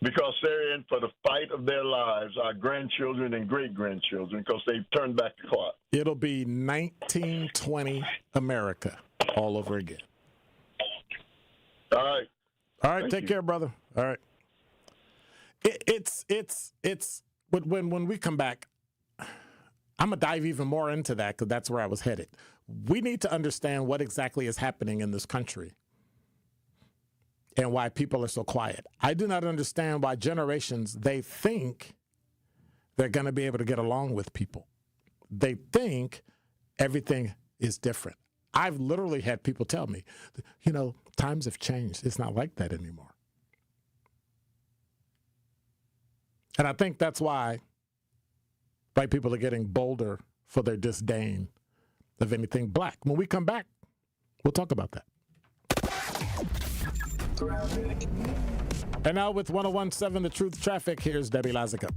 because they're in for the fight of their lives, our grandchildren and great-grandchildren, because they've turned back the clock. It'll be 1920 America all over again. All right. All right, take care, brother. All right. But when we come back, I'm going to dive even more into that, because that's where I was headed. We need to understand what exactly is happening in this country and why people are so quiet. I do not understand why generations, they think they're going to be able to get along with people. They think everything is different. I've literally had people tell me, you know, times have changed. It's not like that anymore. And I think that's why white people are getting bolder for their disdain of anything black. When we come back, we'll talk about that. And now with 101.7 The Truth Traffic, here's Debbie Lazica.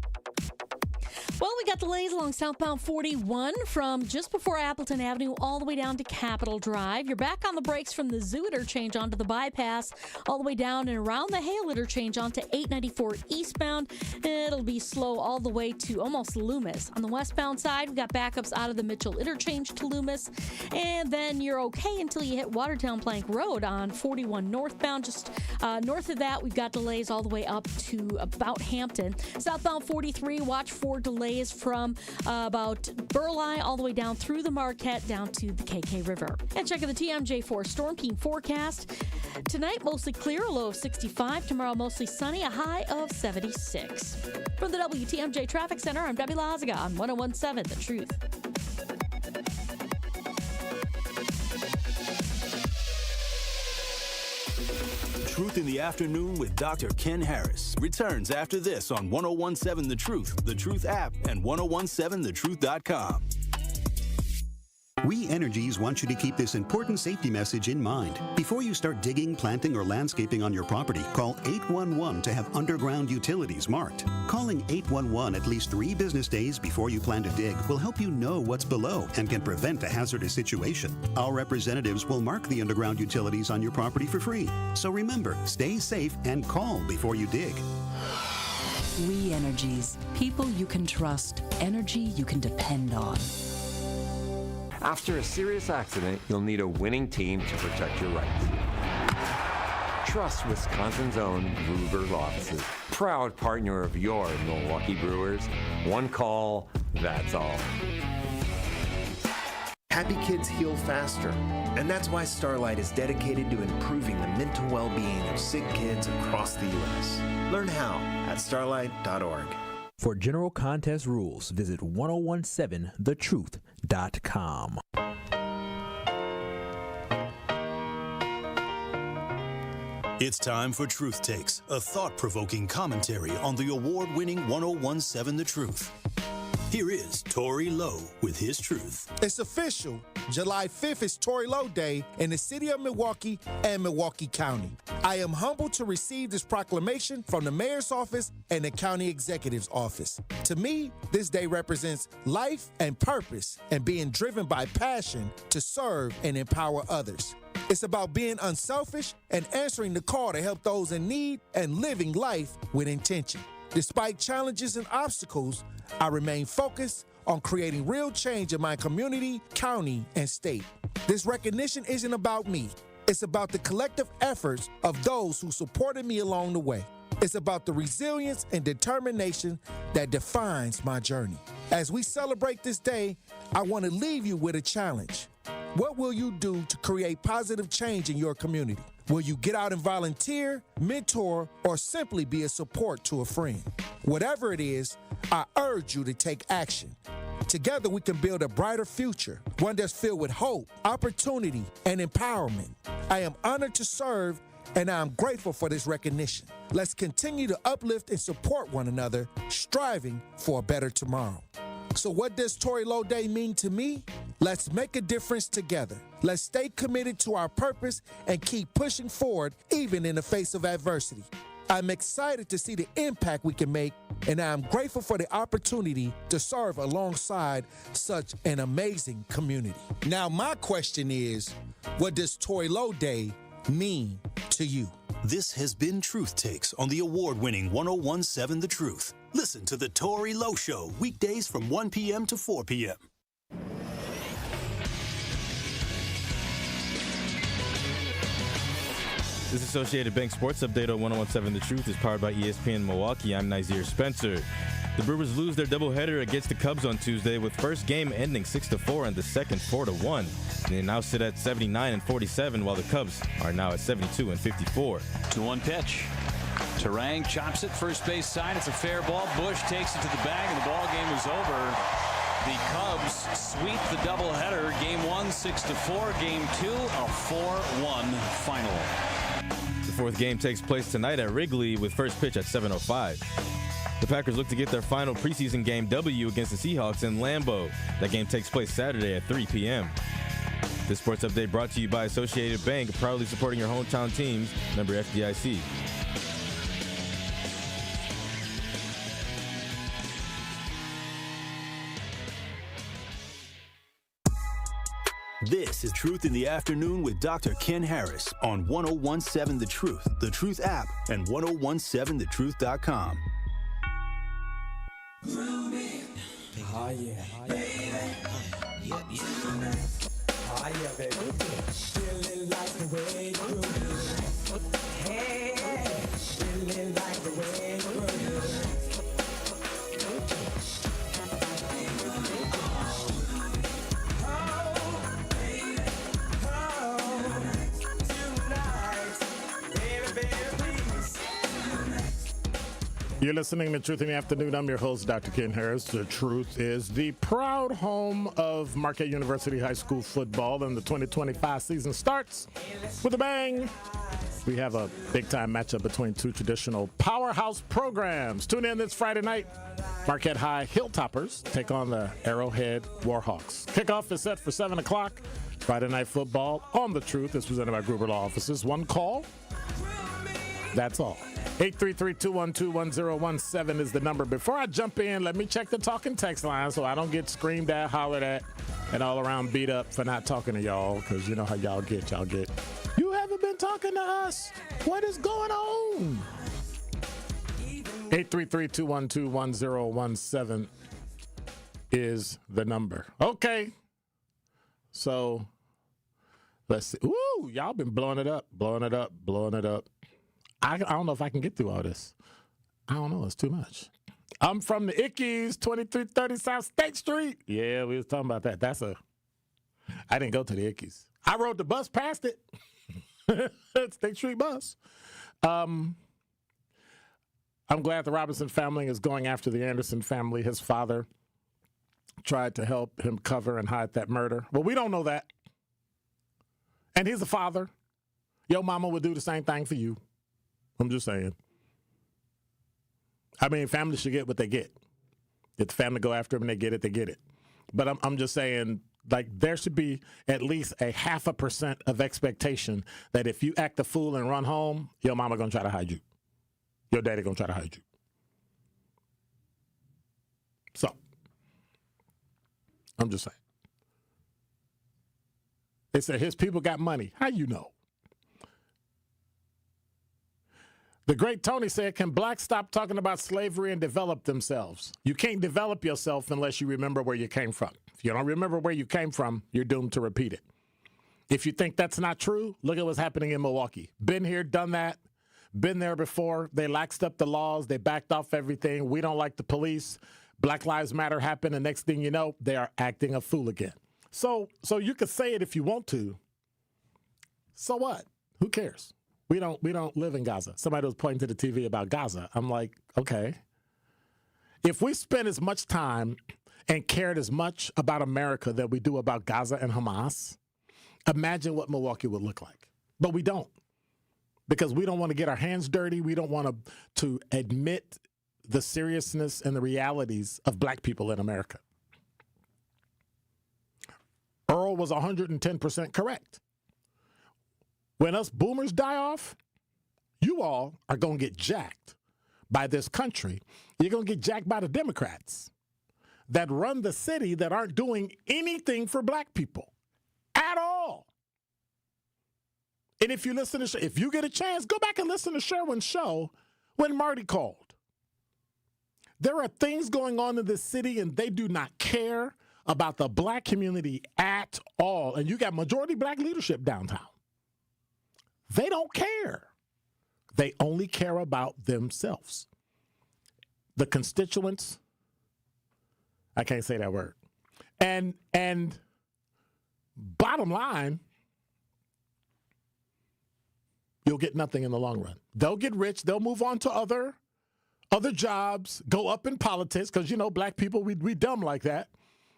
Well, we got delays along southbound 41 from just before Appleton Avenue all the way down to Capitol Drive. You're back on the brakes from the Zoo interchange onto the bypass, all the way down and around the Hale interchange onto 894 eastbound. It'll be slow all the way to almost Loomis. On the westbound side, we got backups out of the Mitchell interchange to Loomis. And then you're okay until you hit Watertown Plank Road on 41 northbound. Just north of that, we've got delays all the way up to about Hampton. Southbound 43, watch for delays from about Burleigh all the way down through the Marquette down to the KK River. And checking the TMJ4 Storm Team forecast. Tonight, mostly clear, a low of 65. Tomorrow, mostly sunny, a high of 76. From the WTMJ Traffic Center, I'm Debbie Lazica on 101.7 The Truth. Truth in the Afternoon with Dr. Ken Harris returns after this on 1017 The Truth app, and 1017thetruth.com. We Energies want you to keep this important safety message in mind. Before you start digging, planting, or landscaping on your property, call 811 to have underground utilities marked. Calling 811 at least 3 business days before you plan to dig will help you know what's below and can prevent a hazardous situation. Our representatives will mark the underground utilities on your property for free. So remember, stay safe and call before you dig. We Energies. People you can trust. Energy you can depend on. After a serious accident, you'll need a winning team to protect your rights. Trust Wisconsin's own Ruger offices, proud partner of your Milwaukee Brewers. One call, that's all. Happy kids heal faster, and that's why Starlight is dedicated to improving the mental well-being of sick kids across the U.S. Learn how at starlight.org. For general contest rules, visit 1017thetruth.com. It's time for Truth Takes, a thought-provoking commentary on the award-winning 1017 The Truth. Here is Tory Lowe with his truth. It's official. July 5th is Tory Lowe Day in the city of Milwaukee and Milwaukee County. I am humbled to receive this proclamation from the mayor's office and the county executive's office. To me, this day represents life and purpose and being driven by passion to serve and empower others. It's about being unselfish and answering the call to help those in need and living life with intention. Despite challenges and obstacles, I remain focused on creating real change in my community, county, and state. This recognition isn't about me. It's about the collective efforts of those who supported me along the way. It's about the resilience and determination that defines my journey. As we celebrate this day, I want to leave you with a challenge. What will you do to create positive change in your community? Will you get out and volunteer, mentor, or simply be a support to a friend? Whatever it is, I urge you to take action. Together we can build a brighter future, one that's filled with hope, opportunity, and empowerment. I am honored to serve, and I am grateful for this recognition. Let's continue to uplift and support one another, striving for a better tomorrow. So what does Tory Lowe Day mean to me? Let's make a difference together. Let's stay committed to our purpose and keep pushing forward even in the face of adversity. I'm excited to see the impact we can make, and I'm grateful for the opportunity to serve alongside such an amazing community. Now, my question is, what does Tory Lowe Day mean to you? This has been Truth Takes on the award-winning 1017 The Truth. Listen to The Tory Lowe Show, weekdays from 1 p.m. to 4 p.m. This Associated Bank Sports Update on 1017 The Truth is powered by ESPN Milwaukee. I'm Nazir Spencer. The Brewers lose their doubleheader against the Cubs on Tuesday, with first game ending 6-4 and the second 4-1. They now sit at 79-47, while the Cubs are now at 72-54. 2-1 pitch. Terang chops it first base side. It's a fair ball. Bush takes it to the bag, and the ball game is over. The Cubs sweep the doubleheader. Game 1, 6-4. Game 2, a 4-1 final. The fourth game takes place tonight at Wrigley with first pitch at 7:05. The Packers look to get their final preseason game W against the Seahawks in Lambeau. That game takes place Saturday at 3 p.m. This sports update brought to you by Associated Bank, proudly supporting your hometown teams, member FDIC. This is Truth in the Afternoon with Dr. Ken Harris on 1017 The Truth app, and 1017thetruth.com. Oh, yeah. Yep. Oh, yeah, baby. Feeling like the way you groove. Hey, feeling like the way you groove. You're listening to Truth in the Afternoon. I'm your host, Dr. Ken Harris. The Truth is the proud home of Marquette University High School football, and the 2025 season starts with a bang. We have a big-time matchup between two traditional powerhouse programs. Tune in this Friday night. Marquette High Hilltoppers take on the Arrowhead Warhawks. Kickoff is set for 7 o'clock. Friday Night Football on The Truth is presented by Gruber Law Offices. One call. That's all. 833-212-1017 is the number. Before I jump in, let me check the talking text line so I don't get screamed at, hollered at, and all around beat up for not talking to y'all, because you know how y'all get. You haven't been talking to us. What is going on? 833-212-1017 is the number. Okay. So, let's see. Ooh, y'all been blowing it up. I don't know if I can get through all this. I don't know. It's too much. I'm from the Ickies, 2330 South State Street. Yeah, we was talking about that. I didn't go to the Ickies. I rode the bus past it. State Street bus. I'm glad the Robinson family is going after the Anderson family. His father tried to help him cover and hide that murder. Well, we don't know that. And he's a father. Your mama would do the same thing for you. I'm just saying. I mean, families should get what they get. If the family go after them and they get it. But I'm just saying, like, there should be at least a 0.5% of expectation that if you act a fool and run home, your mama going to try to hide you. Your daddy going to try to hide you. So, I'm just saying. They said his people got money. How you know? The great Tony said, can blacks stop talking about slavery and develop themselves? You can't develop yourself unless you remember where you came from. If you don't remember where you came from, you're doomed to repeat it. If you think that's not true, look at what's happening in Milwaukee. Been here, done that, been there before. They laxed up the laws. They backed off everything. We don't like the police. Black Lives Matter happened, and next thing you know, they are acting a fool again. So you could say it if you want to. So what? Who cares? We don't live in Gaza. Somebody was pointing to the TV about Gaza. I'm like, okay. If we spend as much time and cared as much about America that we do about Gaza and Hamas, imagine what Milwaukee would look like. But we don't, because we don't want to get our hands dirty. We don't want to admit the seriousness and the realities of black people in America. Earl was 110% correct. When us boomers die off, you all are going to get jacked by this country. You're going to get jacked by the Democrats that run the city that aren't doing anything for black people at all. And if you listen to, if you get a chance, go back and listen to Sherwin's show when Marty called. There are things going on in this city, and they do not care about the black community at all. And you got majority black leadership downtown. They don't care. They only care about themselves. The constituents, I can't say that word. And bottom line, you'll get nothing in the long run. They'll get rich. They'll move on to other jobs, go up in politics, because, you know, black people, we dumb like that.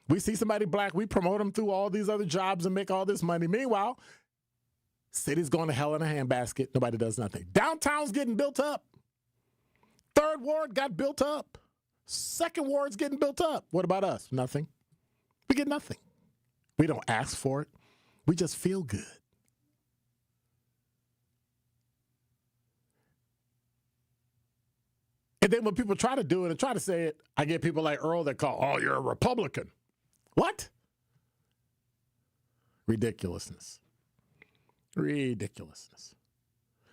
We see somebody black, we promote them through all these other jobs and make all this money. Meanwhile, city's going to hell in a handbasket. Nobody does nothing. Downtown's getting built up. Third Ward got built up. Second Ward's getting built up. What about us? Nothing. We get nothing. We don't ask for it. We just feel good. And then when people try to do it and try to say it, I get people like Earl that call, oh, you're a Republican. What? Ridiculousness.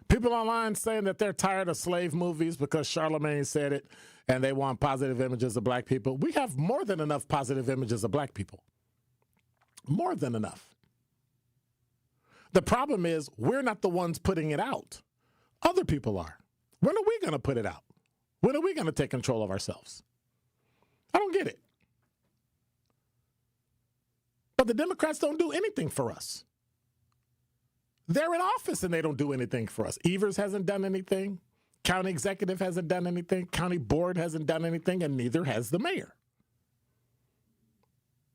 People online saying that they're tired of slave movies because Charlemagne said it and they want positive images of black people. We have more than enough positive images of black people. More than enough. The problem is we're not the ones putting it out. Other people are. When are we going to put it out? When are we going to take control of ourselves? I don't get it. But the Democrats don't do anything for us. They're in office and they don't do anything for us. Evers hasn't done anything. County executive hasn't done anything. County board hasn't done anything, and neither has the mayor.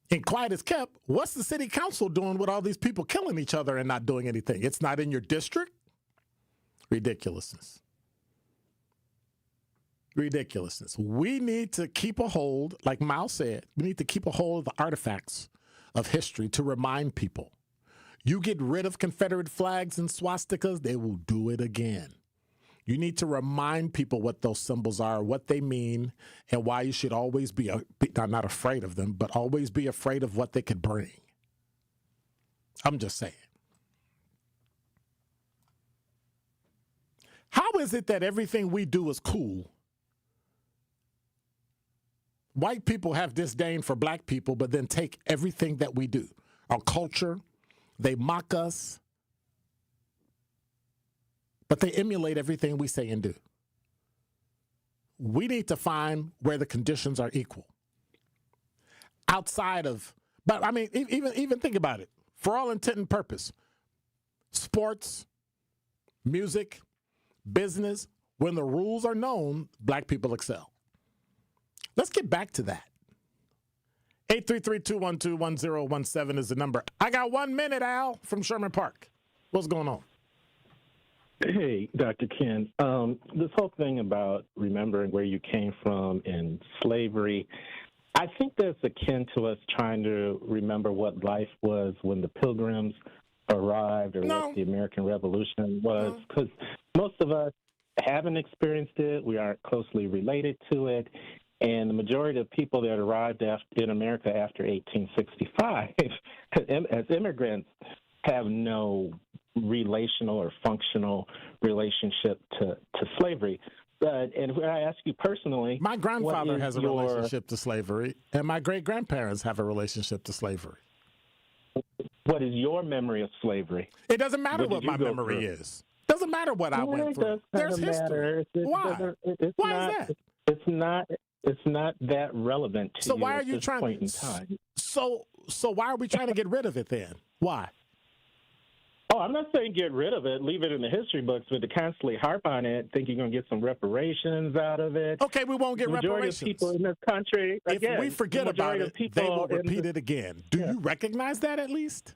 And quiet as kept, what's the city council doing with all these people killing each other and not doing anything? It's not in your district? Ridiculousness. Ridiculousness. We need to keep a hold, like Miles said, we need to keep a hold of the artifacts of history to remind people. You get rid of Confederate flags and swastikas, they will do it again. You need to remind people what those symbols are, what they mean, and why you should always be not afraid of them, but always be afraid of what they could bring. I'm just saying. How is it that everything we do is cool? White people have disdain for black people, but then take everything that we do. Our culture, they mock us, but they emulate everything we say and do. We need to find where the conditions are equal. Outside of, but I mean, even think about it. For all intent and purpose, sports, music, business, when the rules are known, black people excel. Let's get back to that. 833-212-1017 is the number. I got 1 minute, Al, from Sherman Park. What's going on? Hey, Dr. Ken. This whole thing about remembering where you came from in slavery, I think that's akin to us trying to remember what life was when the Pilgrims arrived or what the American Revolution was, because most of us haven't experienced it. We aren't closely related to it. And the majority of people that arrived in America after 1865 as immigrants have no relational or functional relationship to slavery. And when I ask you personally, my grandfather has a relationship to slavery, and my great-grandparents have a relationship to slavery. What is your memory of slavery? It doesn't matter what my memory is. Doesn't matter what I went through. There's history. Why? Why is that? It's not that relevant to so you why are at you this trying, point in time. So why are we trying to get rid of it then? Why? Oh, I'm not saying get rid of it, leave it in the history books, but to constantly harp on it, think you're going to get some reparations out of it. Okay, we won't get reparations. Of people in this country, if we forget about it, they will repeat it again. Do you recognize that at least?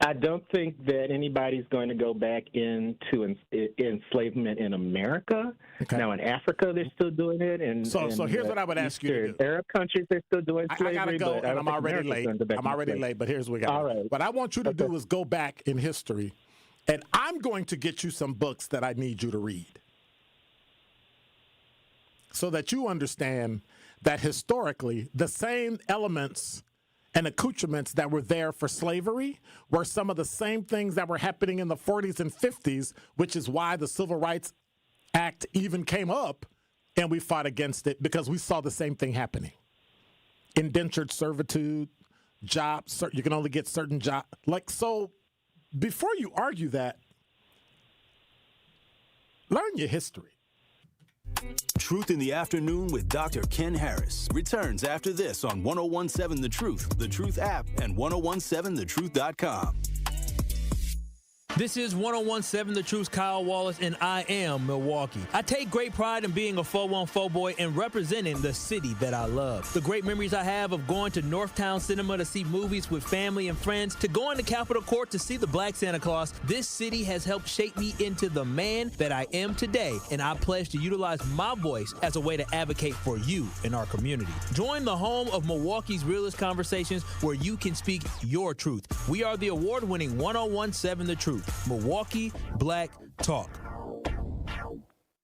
I don't think that anybody's going to go back into enslavement in America. Okay. Now, in Africa, they're still doing it. And so here's what I would ask you to do. Arab countries, they're still doing slavery. I got to go, and I'm already late. But here's what we got. All right. What I want you to do is go back in history, and I'm going to get you some books that I need you to read so that you understand that historically, the same elements and accoutrements that were there for slavery were some of the same things that were happening in the 40s and 50s, which is why the Civil Rights Act even came up, and we fought against it because we saw the same thing happening. Indentured servitude, jobs, you can only get certain jobs. So before you argue that, learn your history. Truth in the Afternoon with Dr. Ken Harris returns after this on 1017 The Truth app, and 1017thetruth.com. This is 1017 The Truth's Kyle Wallace, and I am Milwaukee. I take great pride in being a 414 boy and representing the city that I love. The great memories I have of going to Northtown Cinema to see movies with family and friends, to going to Capitol Court to see the Black Santa Claus, this city has helped shape me into the man that I am today, and I pledge to utilize my voice as a way to advocate for you in our community. Join the home of Milwaukee's realest conversations where you can speak your truth. We are the award-winning 1017 The Truth. Milwaukee Black Talk.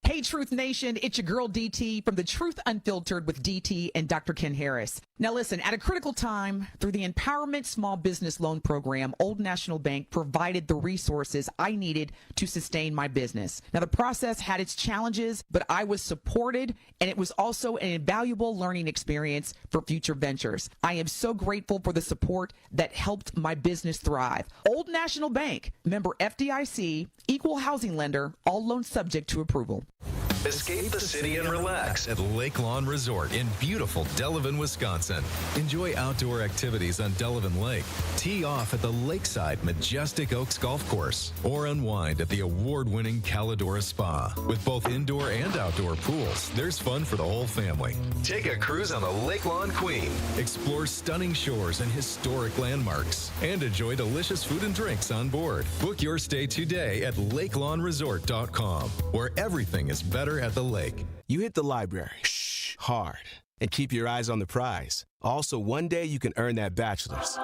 Hey, Truth Nation, it's your girl DT from The Truth Unfiltered with DT and Dr. Ken Harris. Now listen, at a critical time, through the Empowerment Small Business Loan Program, Old National Bank provided the resources I needed to sustain my business. Now the process had its challenges, but I was supported, and it was also an invaluable learning experience for future ventures. I am so grateful for the support that helped my business thrive. Old National Bank, member FDIC, equal housing lender, all loans subject to approval. Escape the city and relax at Lake Lawn Resort in beautiful Delavan, Wisconsin. Enjoy outdoor activities on Delavan Lake. Tee off at the lakeside Majestic Oaks Golf Course or unwind at the award-winning Calidora Spa. With both indoor and outdoor pools, there's fun for the whole family. Take a cruise on the Lake Lawn Queen. Explore stunning shores and historic landmarks and enjoy delicious food and drinks on board. Book your stay today at lakelawnresort.com, where everything is better at the lake. You hit the library. Shh. Hard. And keep your eyes on the prize. Also, one day you can earn that bachelor's.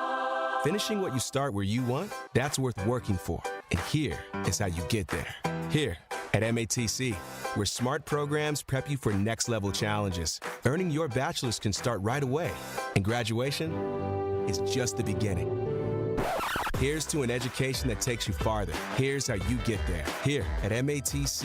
Finishing what you start where you want, that's worth working for. And here is how you get there. Here at MATC, where smart programs prep you for next-level challenges. Earning your bachelor's can start right away. And graduation is just the beginning. Here's to an education that takes you farther. Here's how you get there. Here at matc.edu/get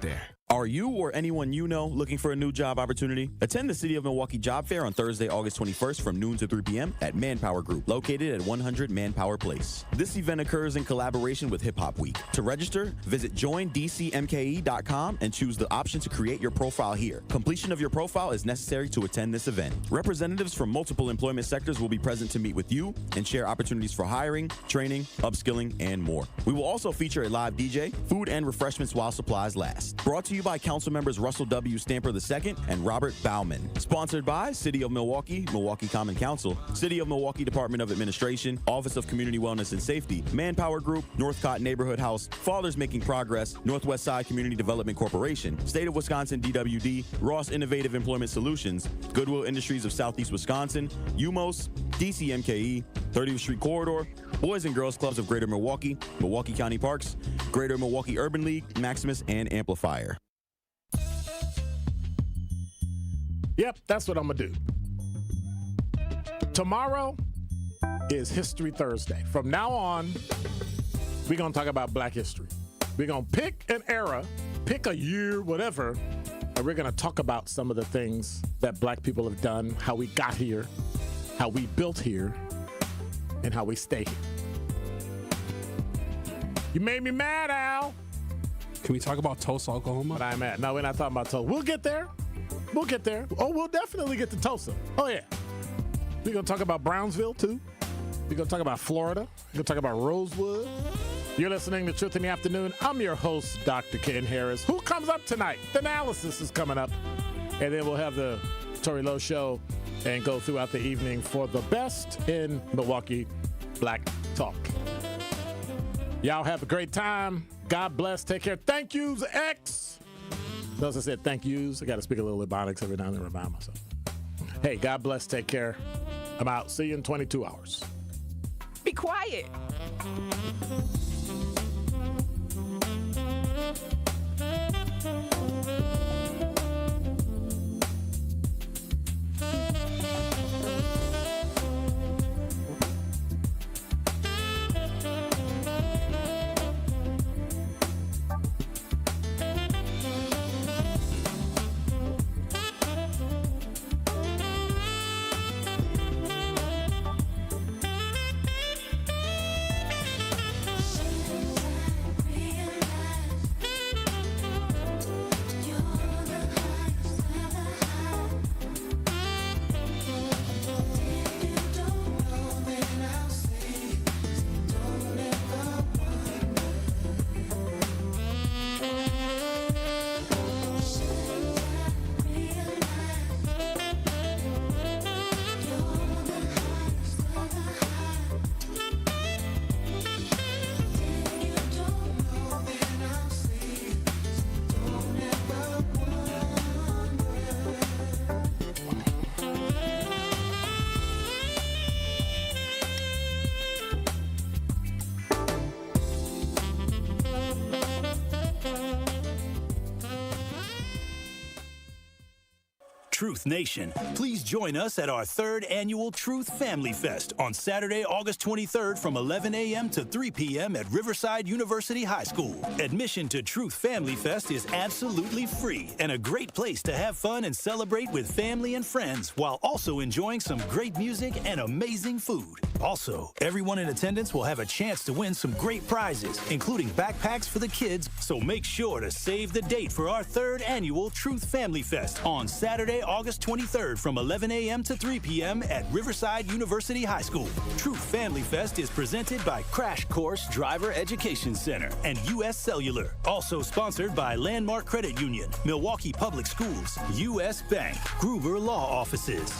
there. Are you or anyone you know looking for a new job opportunity? Attend the City of Milwaukee Job Fair on Thursday, August 21st from noon to 3 p.m. at Manpower Group, located at 100 Manpower Place. This event occurs in collaboration with Hip Hop Week. To register, visit joindcmke.com and choose the option to create your profile here. Completion of your profile is necessary to attend this event. Representatives from multiple employment sectors will be present to meet with you and share opportunities for hiring, training, upskilling, and more. We will also feature a live DJ, food and refreshments while supplies last. Brought to you by Council members Russell W. Stamper II and Robert Bauman. Sponsored by City of Milwaukee, Milwaukee Common Council, City of Milwaukee Department of Administration, Office of Community Wellness and Safety, Manpower Group, Northcott Neighborhood House, Fathers Making Progress, Northwest Side Community Development Corporation, State of Wisconsin DWD, Ross Innovative Employment Solutions, Goodwill Industries of Southeast Wisconsin, UMOS, DCMKE, 30th Street Corridor, Boys and Girls Clubs of Greater Milwaukee, Milwaukee County Parks, Greater Milwaukee Urban League, Maximus, and Amplifier. Yep, that's what I'm going to do. Tomorrow is History Thursday. From now on, we're going to talk about Black history. We're going to pick an era, pick a year, whatever, and we're going to talk about some of the things that Black people have done, how we got here, how we built here, and how we stay here. You made me mad, Al. Can we talk about Tulsa, Oklahoma? But I'm mad. No, we're not talking about Tulsa. We'll get there. We'll get there. Oh, we'll definitely get to Tulsa. Oh, yeah. We're going to talk about Brownsville, too. We're going to talk about Florida. We're going to talk about Rosewood. You're listening to Truth in the Afternoon. I'm your host, Dr. Ken Harris. Who comes up tonight? The analysis is coming up. And then we'll have the Tori Lowe Show and go throughout the evening for the best in Milwaukee Black Talk. Y'all have a great time. God bless. Take care. Thank yous, X. Notice I said thank yous. I got to speak a little Ebonics every now and then to remind myself. Hey, God bless. Take care. I'm out. See you in 22 hours. Be quiet. You're Truth Nation, please join us at our 3rd annual Truth Family Fest on Saturday, August 23rd from 11 a.m. to 3 p.m. at Riverside University High School. Admission to Truth Family Fest is absolutely free and a great place to have fun and celebrate with family and friends while also enjoying some great music and amazing food. Also, everyone in attendance will have a chance to win some great prizes, including backpacks for the kids, so make sure to save the date for our 3rd annual Truth Family Fest on Saturday, August 23rd from 11 a.m. to 3 p.m. at Riverside University High School. Truth Family Fest is presented by Crash Course Driver Education Center and U.S. Cellular. Also sponsored by Landmark Credit Union, Milwaukee Public Schools, U.S. Bank, Gruber Law Offices.